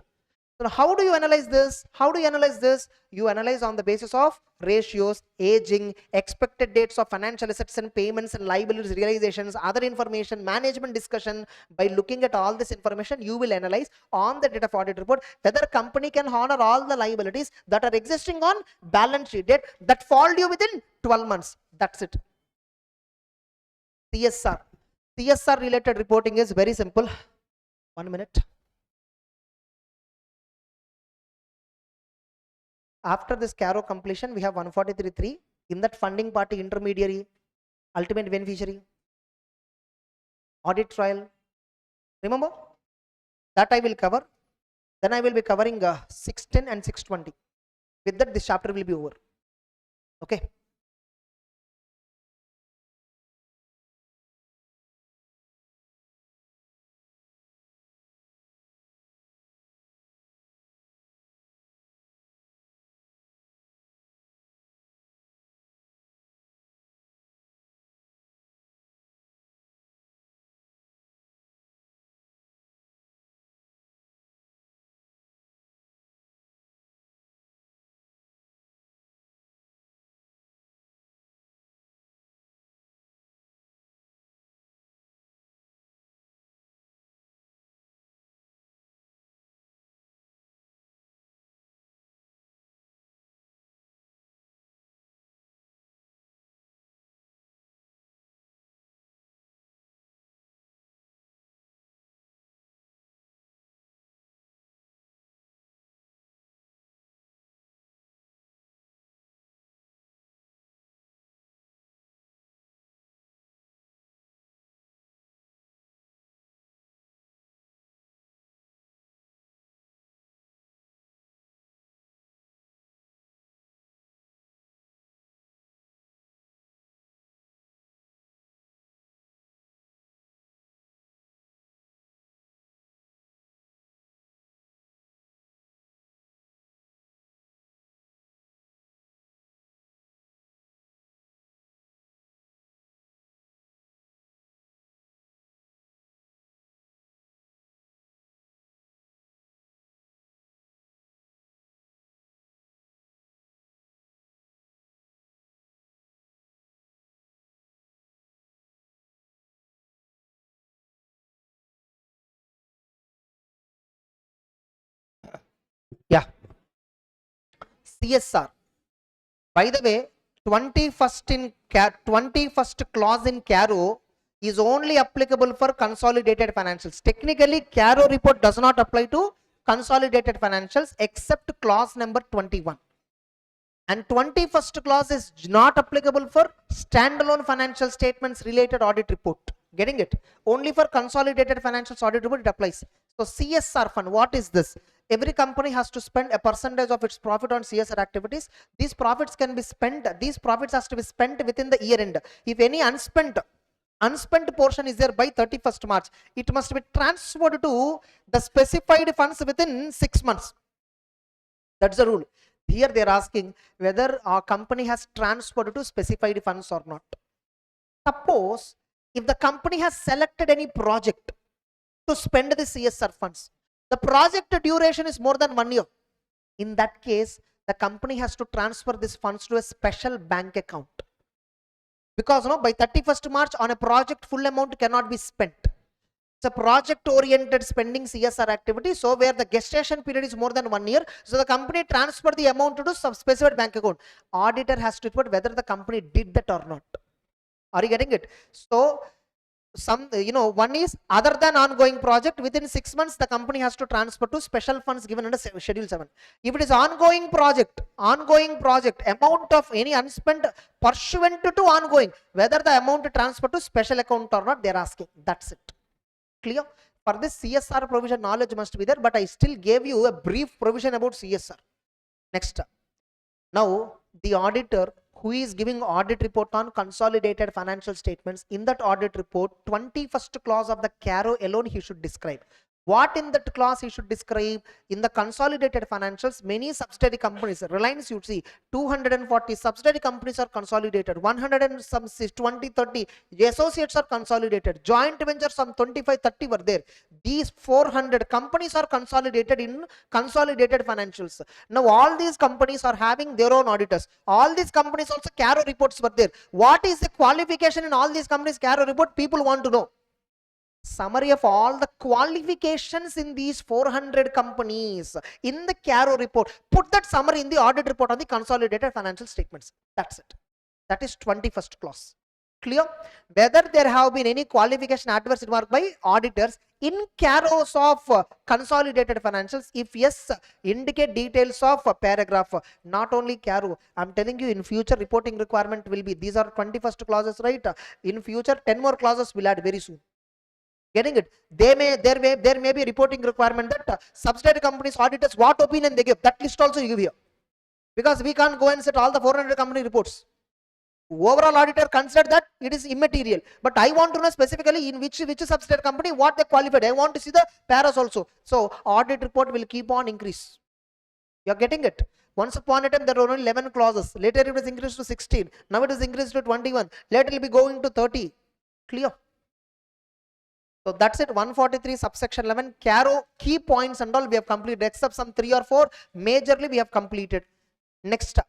So how do you analyze this? How do you analyze this? You analyze on the basis of ratios, aging, expected dates of financial assets and payments and liabilities realizations, other information, management discussion. By looking at all this information, you will analyze on the date of audit report whether company can honor all the liabilities that are existing on balance sheet date that fall due within 12 months. That's it. CSR. CSR related reporting is very simple. 1 minute. After this CARO completion, we have 143.3. In that, funding party, intermediary, ultimate beneficiary, audit trial. Remember? That I will cover. Then I will be covering 610 and 620. With that, this chapter will be over. Okay. Yeah. CSR. By the way, 21st clause in CARO is only applicable for consolidated financials. Technically, CARO report does not apply to consolidated financials except clause number 21. And 21st clause is not applicable for standalone financial statements related audit report. Getting it? Only for consolidated financials audit report it applies. So CSR fund, what is this? Every company has to spend a percentage of its profit on CSR activities. These profits can be spent, these profits has to be spent within the year end. If any unspent portion is there by 31st March, it must be transferred to the specified funds within 6 months. That's the rule. Here they are asking whether our company has transferred to specified funds or not. Suppose if the company has selected any project to spend the CSR funds, the project duration is more than 1 year. In that case, the company has to transfer these funds to a special bank account. Because by 31st March on a project full amount cannot be spent. It's a project oriented spending CSR activity, so where the gestation period is more than 1 year, so the company transfer the amount to some specified bank account. Auditor has to report whether the company did that or not. Are you getting it? So some, one is other than ongoing project, within 6 months the company has to transfer to special funds given under schedule 7. If it is ongoing project, amount of any unspent pursuant to ongoing, whether the amount transfer to special account or not, they are asking. That's it. Clear? For this CSR provision knowledge must be there, but I still gave you a brief provision about CSR. Next, now the auditor who is giving audit report on consolidated financial statements, in that audit report 21st clause of the CARO alone he should describe. What in that clause he should describe? In the consolidated financials, many subsidiary companies, Reliance you see 240 subsidiary companies are consolidated, 120, 30 associates are consolidated, joint ventures some 25, 30 were there. These 400 companies are consolidated in consolidated financials. Now all these companies are having their own auditors. All these companies also CARO reports were there. What is the qualification in all these companies CARO report? People want to know. Summary of all the qualifications in these 400 companies in the CARO report. Put that summary in the audit report on the consolidated financial statements. That's it. That is 21st clause. Clear? Whether there have been any qualification adverse remark by auditors in CAROs of consolidated financials, if yes, indicate details of paragraph. Not only CARO, I'm telling you in future reporting requirement will be, these are 21st clauses, right? In future 10 more clauses will add very soon. Getting it? There may be reporting requirement that subsidiary companies auditors what opinion they give. That list also you give here, because we can't go and set all the 400 company reports. Overall auditor considered that it is immaterial, but I want to know specifically in which subsidiary company what they qualified. I want to see the paras also. So audit report will keep on increase. You are getting it? Once upon a time there were only 11 clauses. Later it was increased to 16. Now it is increased to 21. Later it will be going to 30. Clear? So that's it. 143 subsection 11 CARO key points and all we have completed, except some 3 or 4 majorly we have completed. Next,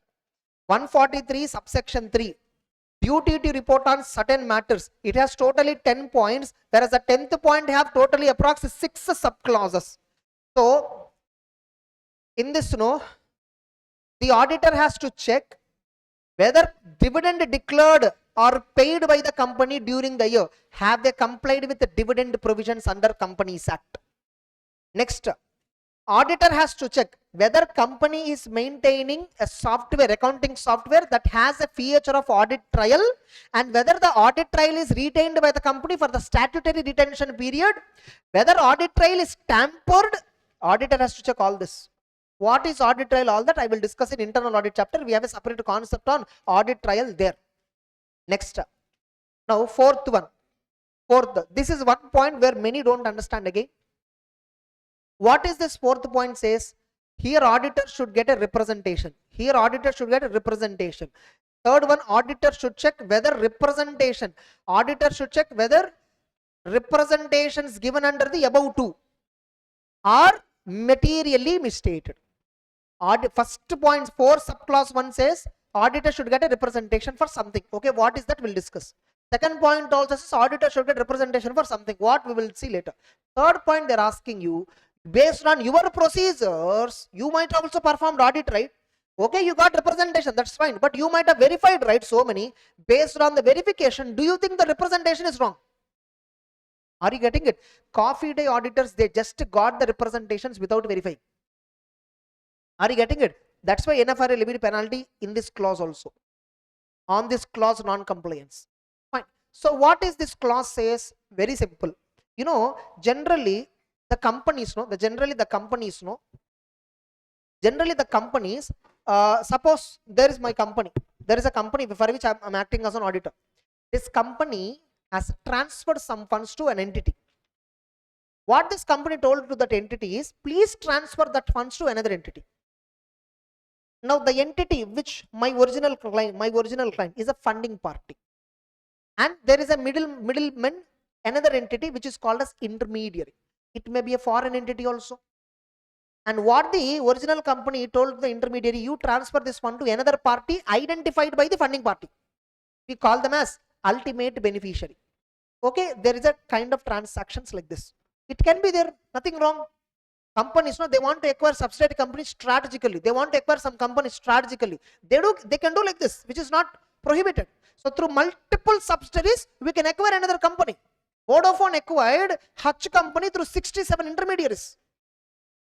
143 subsection 3 duty to report on certain matters. It has totally 10 points, whereas the 10th point have totally approximately 6 subclauses. So in this the auditor has to check whether dividend declared or paid by the company during the year, have they complied with the dividend provisions under Companies Act. Next, auditor has to check whether company is maintaining a software, accounting software that has a feature of audit trail, and whether the audit trail is retained by the company for the statutory retention period, whether audit trail is tampered. Auditor has to check all this. What is audit trail? All that I will discuss in internal audit chapter. We have a separate concept on audit trail there. Next, now fourth, this is one point where many don't understand again. What is this fourth point says? Here auditor should get a representation. Here auditor should get a representation. Third one, auditor should check whether representation. Auditor should check whether representations given under the above two are materially misstated. First point 4 subclause 1 says auditor should get a representation for something. Okay, what is that? We'll discuss. Second point also says auditor should get representation for something. What we will see later. Third point, they're asking you, based on your procedures, you might also performed audit, right? Okay, you got representation, that's fine, but you might have verified, right? So many. Based on the verification, do you think the representation is wrong? Are you getting it? Coffee day auditors, they just got the representations without verifying. Are you getting it? That's why NFRA levied penalty in this clause also, on this clause non-compliance. Fine. So what is this clause says? Very simple. You know, generally the companies know, generally the companies, suppose there is my company, there is a company for which I'm acting as an auditor. This company has transferred some funds to an entity. What this company told to that entity is, please transfer that funds to another entity. Now the entity which my original client is a funding party, and there is a middleman, another entity which is called as intermediary. It may be a foreign entity also. And what the original company told the intermediary, you transfer this fund to another party identified by the funding party. We call them as ultimate beneficiary. Okay, there is a kind of transactions like this. It can be there, nothing wrong. Companies, they want to acquire subsidiary companies strategically. They want to acquire some companies strategically. They can do like this, which is not prohibited. So through multiple subsidiaries, we can acquire another company. Vodafone acquired Hutch company through 67 intermediaries,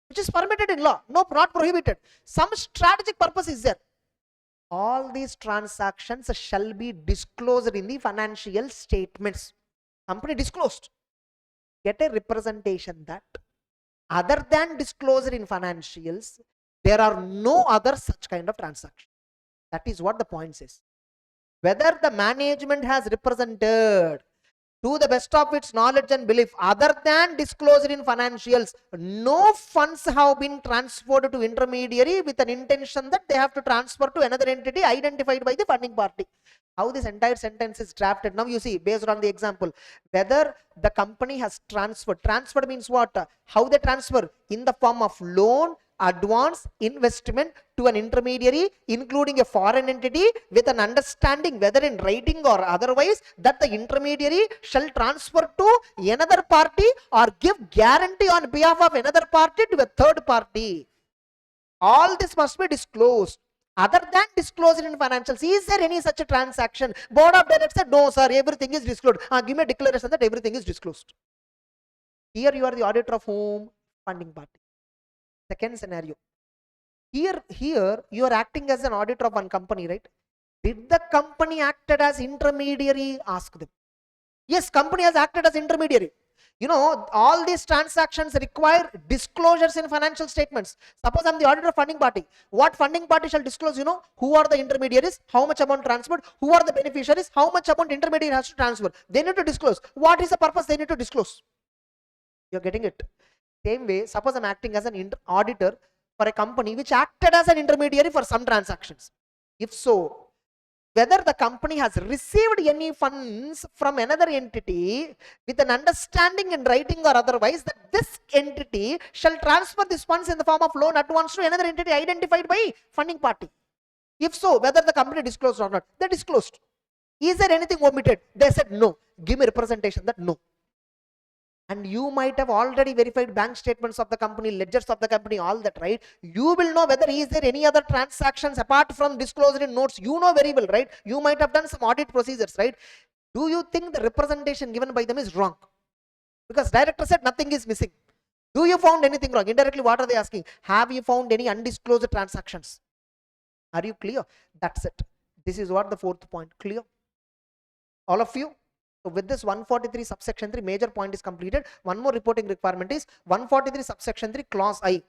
which is permitted in law. No, not prohibited. Some strategic purpose is there. All these transactions shall be disclosed in the financial statements. Company disclosed. Get a representation that other than disclosure in financials, there are no other such kind of transaction. That is what the point says. Whether the management has represented to the best of its knowledge and belief, other than disclosure in financials, no funds have been transferred to intermediary with an intention that they have to transfer to another entity identified by the funding party. How this entire sentence is drafted, now you see, based on the example, whether the company has transferred means what? How they transfer? In the form of loan, advance, investment to an intermediary, including a foreign entity, with an understanding, whether in writing or otherwise, that the intermediary shall transfer to another party or give guarantee on behalf of another party to a third party. All this must be disclosed. Other than disclosed in financials, is there any such a transaction? Board of directors said, no sir, everything is disclosed. Give me a declaration that everything is disclosed. Here you are the auditor of whom? Funding party. Second scenario. Here you are acting as an auditor of one company, right? Did the company acted as intermediary? Ask them. Yes, company has acted as intermediary. You know, all these transactions require disclosures in financial statements. Suppose I'm the auditor of funding party. What funding party shall disclose? You know, who are the intermediaries, how much amount transferred, who are the beneficiaries, how much amount intermediary has to transfer. They need to disclose. What is the purpose they need to disclose? You're getting it. Same way, suppose I'm acting as an auditor for a company which acted as an intermediary for some transactions. If so, whether the company has received any funds from another entity with an understanding in writing or otherwise that this entity shall transfer these funds in the form of loan advance to another entity identified by funding party. If so, whether the company disclosed or not, they disclosed. Is there anything omitted? They said no. Give me representation that no. And you might have already verified bank statements of the company, ledgers of the company, all that, right? You will know whether is there any other transactions apart from disclosure in notes. You know very well, right? You might have done some audit procedures, right? Do you think the representation given by them is wrong? Because director said nothing is missing. Do you found anything wrong? Indirectly, what are they asking? Have you found any undisclosed transactions? Are you clear? That's it. This is what the fourth point. Clear? All of you? So with this 143 subsection 3 major point is completed. One more reporting requirement is 143 subsection 3 clause I.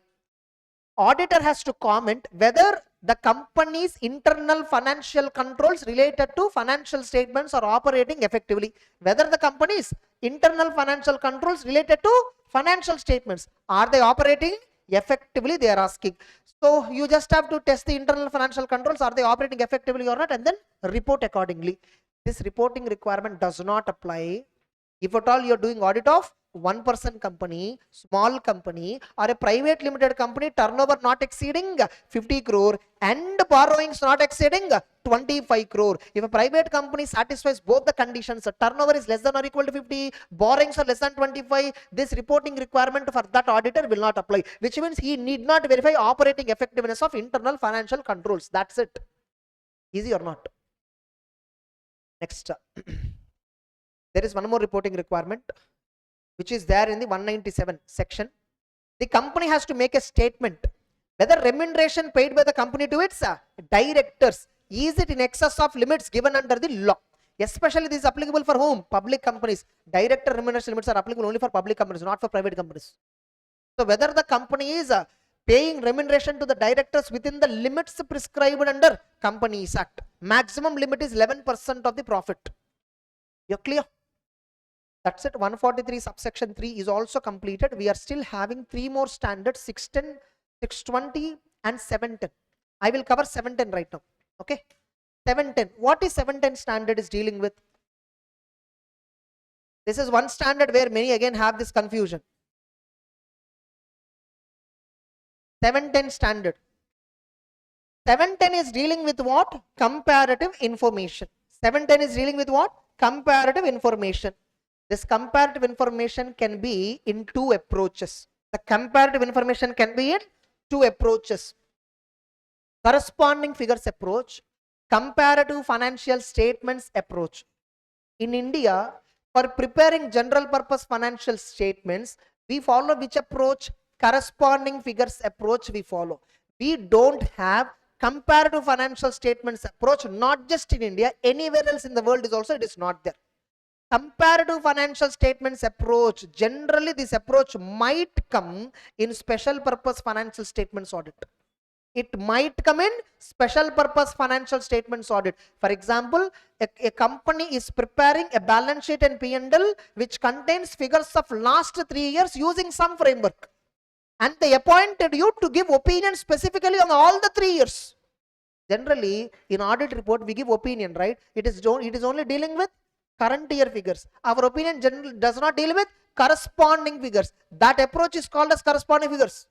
Auditor has to comment whether the company's internal financial controls related to financial statements are operating effectively. Whether the company's internal financial controls related to financial statements, are they operating effectively, they are asking. So you just have to test the internal financial controls, are they operating effectively or not, and then report accordingly. This reporting requirement does not apply if at all you are doing audit of 1% company, small company, or a private limited company, turnover not exceeding 50 crore and borrowings not exceeding 25 crore. If a private company satisfies both the conditions, turnover is less than or equal to 50, borrowings are less than 25, this reporting requirement for that auditor will not apply, which means he need not verify operating effectiveness of internal financial controls. That's it. Easy or not? Next, there is one more reporting requirement which is there in the 197 section. The company has to make a statement Whether remuneration paid by the company to its directors, is it in excess of limits given under the law? Especially this is applicable for whom? Public companies. Director remuneration limits are applicable only for public companies, not for private companies. So whether the company is paying remuneration to the directors within the limits prescribed under Companies Act. Maximum limit is 11% of the profit. You're clear? That's it. 143 subsection 3 is also completed. We are still having 3 more standards, 610, 620 and 710. I will cover 710 right now. Okay. 710. What is 710 standard is dealing with? This is one standard where many again have this confusion. 710 standard. 710 is dealing with what? Comparative information. 710 is dealing with what? Comparative information. This comparative information can be in 2 approaches. The comparative information can be in 2 approaches. Corresponding figures approach, comparative financial statements approach. In India, for preparing general purpose financial statements, we follow which approach? Corresponding figures approach we follow. We don't have comparative financial statements approach, not just in India, anywhere else in the world is also, it is not there. Comparative financial statements approach, generally this approach might come in special purpose financial statements audit. It might come in special purpose financial statements audit. For example, a company is preparing a balance sheet and P&L which contains figures of last 3 years using some framework. And they appointed you to give opinion specifically on all the 3 years. Generally, in audit report, we give opinion, right? It is only dealing with current year figures. Our opinion generally does not deal with corresponding figures. That approach is called as corresponding figures.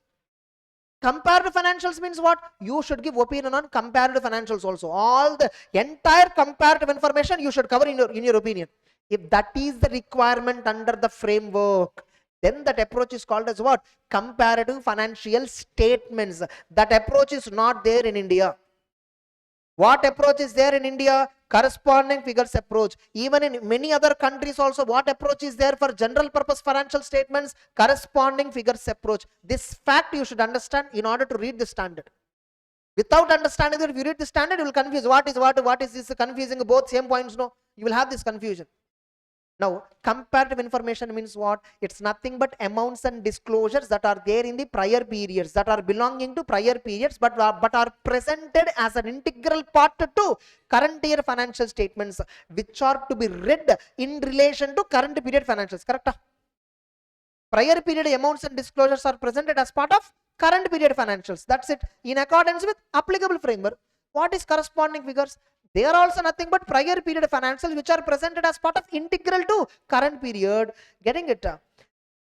Comparative financials means what? You should give opinion on comparative financials also. All the entire comparative information you should cover in your opinion. If that is the requirement under the framework, then that approach is called as what? Comparative financial statements. That approach is not there in India. What approach is there in India? Corresponding figures approach. Even in many other countries also, what approach is there for general purpose financial statements? Corresponding figures approach. This fact you should understand in order to read the standard. Without understanding that, if you read the standard, you will confuse what is this confusing both same points. No, you will have this confusion. Now, comparative information means what? It's nothing but amounts and disclosures that are there in the prior periods, that are belonging to prior periods, but are presented as an integral part to current year financial statements, which are to be read in relation to current period financials. Correct? Prior period amounts and disclosures are presented as part of current period financials. That's it. In accordance with applicable framework. What is corresponding figures? They are also nothing but prior period financials which are presented as part of integral to current period. Getting it?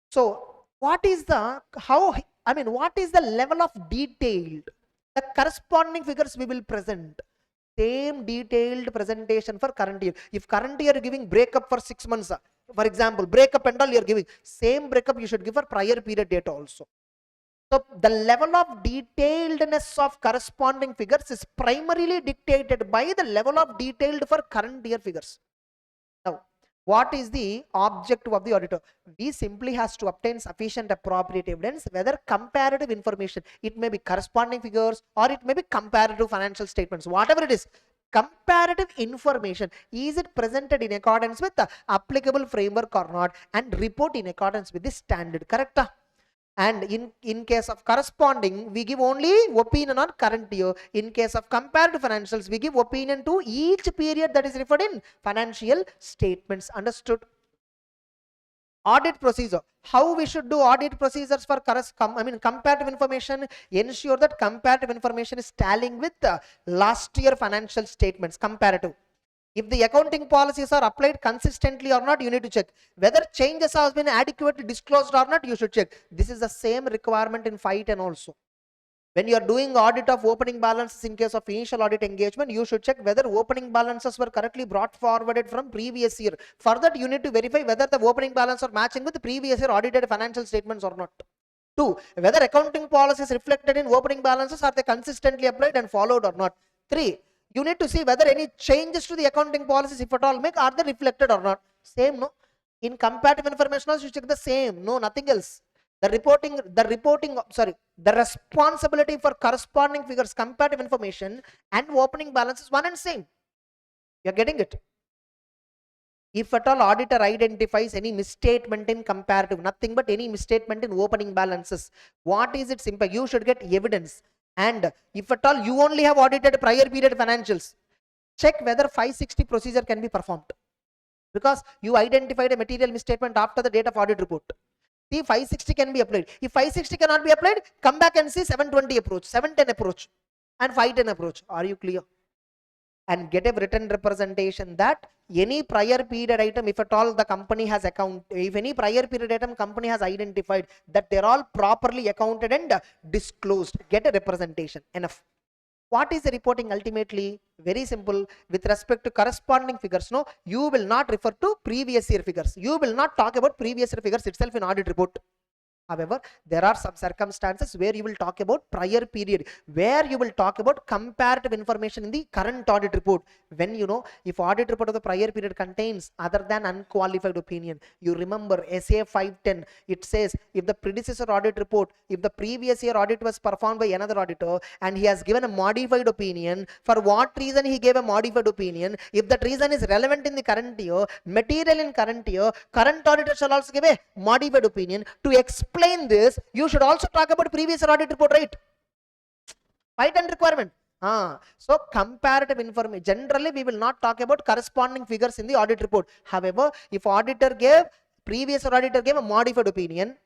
So what is the what is the level of detailed? The corresponding figures we will present. Same detailed presentation for current year. If current year giving breakup for 6 months, for example, breakup and all you are giving, same breakup you should give for prior period data also. So the level of detailedness of corresponding figures is primarily dictated by the level of detailed for current year figures. Now, what is the objective of the auditor? We simply has to obtain sufficient appropriate evidence, whether comparative information, it may be corresponding figures or it may be comparative financial statements, whatever it is. Comparative information, is it presented in accordance with the applicable framework or not, and report in accordance with the standard. Correct? And in case of corresponding, we give only opinion on current year. In case of comparative financials, we give opinion to each period that is referred in financial statements. Understood? Audit procedure. How we should do audit procedures for comparative information? Ensure that comparative information is tallying with last year financial statements. Comparative. If the accounting policies are applied consistently or not, you need to check. Whether changes have been adequately disclosed or not, you should check. This is the same requirement in 510 also. When you are doing audit of opening balances in case of initial audit engagement, you should check whether opening balances were correctly brought forwarded from previous year. For that, you need to verify whether the opening balance are matching with the previous year audited financial statements or not. 2. Whether accounting policies reflected in opening balances are they consistently applied and followed or not. 3. You need to see whether any changes to the accounting policies, if at all make, are they reflected or not. Same, no? In comparative information also you check the same, no, nothing else. The responsibility for corresponding figures, comparative information, and opening balance is one and same. You're getting it? If at all auditor identifies any misstatement in comparative, nothing but any misstatement in opening balances, what is its impact? You should get evidence. And if at all you only have audited prior period financials, check whether 560 procedure can be performed. Because you identified a material misstatement after the date of audit report. See, 560 can be applied. If 560 cannot be applied, come back and see 720 approach, 710 approach, and 510 approach. Are you clear? And get a written representation that any prior period item, if at all the company has if any prior period item company has identified that they're all properly accounted and disclosed, get a representation. Enough. What is the reporting ultimately? Very simple. With respect to corresponding figures, no, you will not refer to previous year figures. You will not talk about previous year figures itself in audit report. However, there are some circumstances where you will talk about prior period, where you will talk about comparative information in the current audit report. When if audit report of the prior period contains other than unqualified opinion, you remember SA 510, it says if the predecessor audit report, if the previous year audit was performed by another auditor and he has given a modified opinion, for what reason he gave a modified opinion, if that reason is relevant in the current year, material in current year, current auditor shall also give a modified opinion. To explain this, you should also talk about previous audit report, right? Right and requirement. So comparative information, generally we will not talk about corresponding figures in the audit report. However, if previous auditor gave a modified opinion,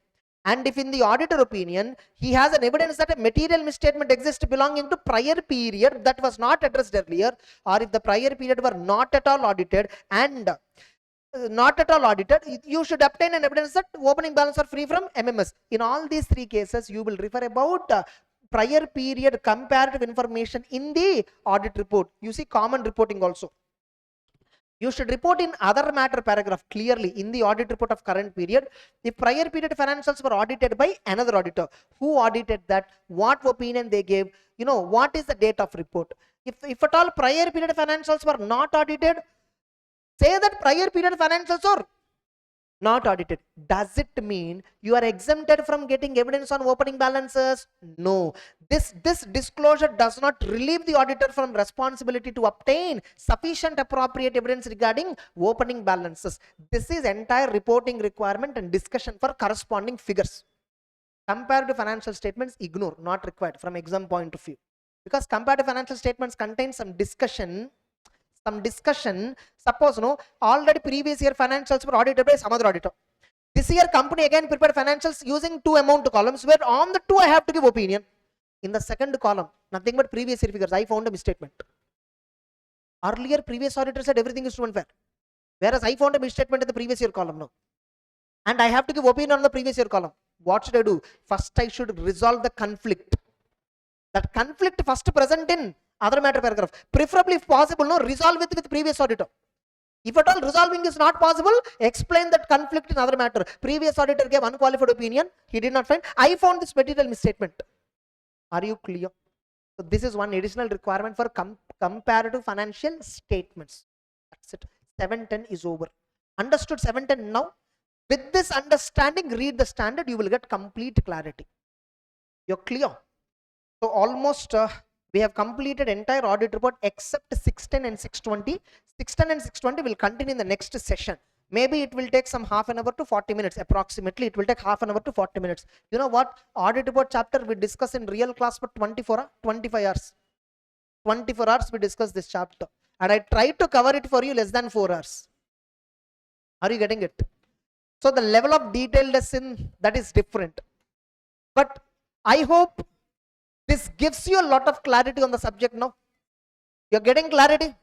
and if in the auditor opinion he has an evidence that a material misstatement exists belonging to prior period that was not addressed earlier, or if the prior period were not at all audited and not at all audited, you should obtain an evidence that opening balance are free from MMS. In all these three cases, you will refer about prior period comparative information in the audit report. You see common reporting also. You should report in other matter paragraph clearly in the audit report of current period. If prior period financials were audited by another auditor, who audited that, what opinion they gave, what is the date of report. If at all prior period financials were not audited, say that prior period financials are not audited. Does it mean you are exempted from getting evidence on opening balances? No. This disclosure does not relieve the auditor from responsibility to obtain sufficient appropriate evidence regarding opening balances. This is entire reporting requirement and discussion for corresponding figures. Comparative financial statements, ignore, not required from exam point of view. Because comparative financial statements contain some discussion. Suppose already previous year financials were audited by some other auditor. This year company again prepared financials using two amount columns, where on the two I have to give opinion. In the second column, nothing but previous year figures, I found a misstatement. Earlier previous auditor said everything is true and fair, whereas I found a misstatement in the previous year column now, and I have to give opinion on the previous year column. What should I do? First I should resolve the conflict. That conflict first present in other matter paragraph, preferably if possible, resolve it with previous auditor. If at all resolving is not possible, explain that conflict in other matter. Previous auditor gave unqualified opinion, he did not find, I found this material misstatement. Are you clear? So this is one additional requirement for comparative financial statements. That's it. 710 is over. Understood 710 now? With this understanding, read the standard, you will get complete clarity. You're clear? So almost we have completed entire audit report except 610 and 620. 610 and 620 will continue in the next session. Maybe it will take some half an hour to 40 minutes. Approximately it will take half an hour to 40 minutes. You know what? Audit report chapter we discuss in real class for 25 hours. 24 hours we discuss this chapter. And I tried to cover it for you less than 4 hours. Are you getting it? So the level of detailedness in that is different. But I hope this gives you a lot of clarity on the subject now. You're getting clarity?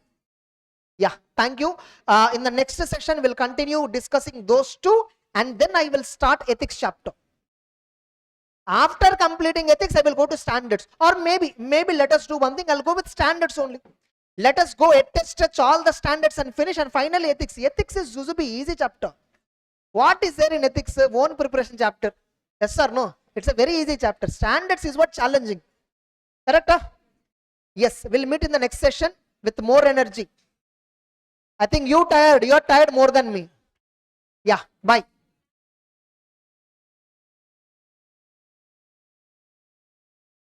Yeah, thank you. In the next session, we'll continue discussing those two, and then I will start ethics chapter. After completing ethics, I will go to standards. Or maybe let us do one thing, I'll go with standards only. Let us go touch all the standards and finish, and finally ethics. Ethics is Zuzubi, easy chapter. What is there in ethics? Own preparation chapter. Yes or no? It's a very easy chapter. Standards is what challenging. Correct? Yes, we'll meet in the next session with more energy. I think you're tired more than me. Yeah, bye.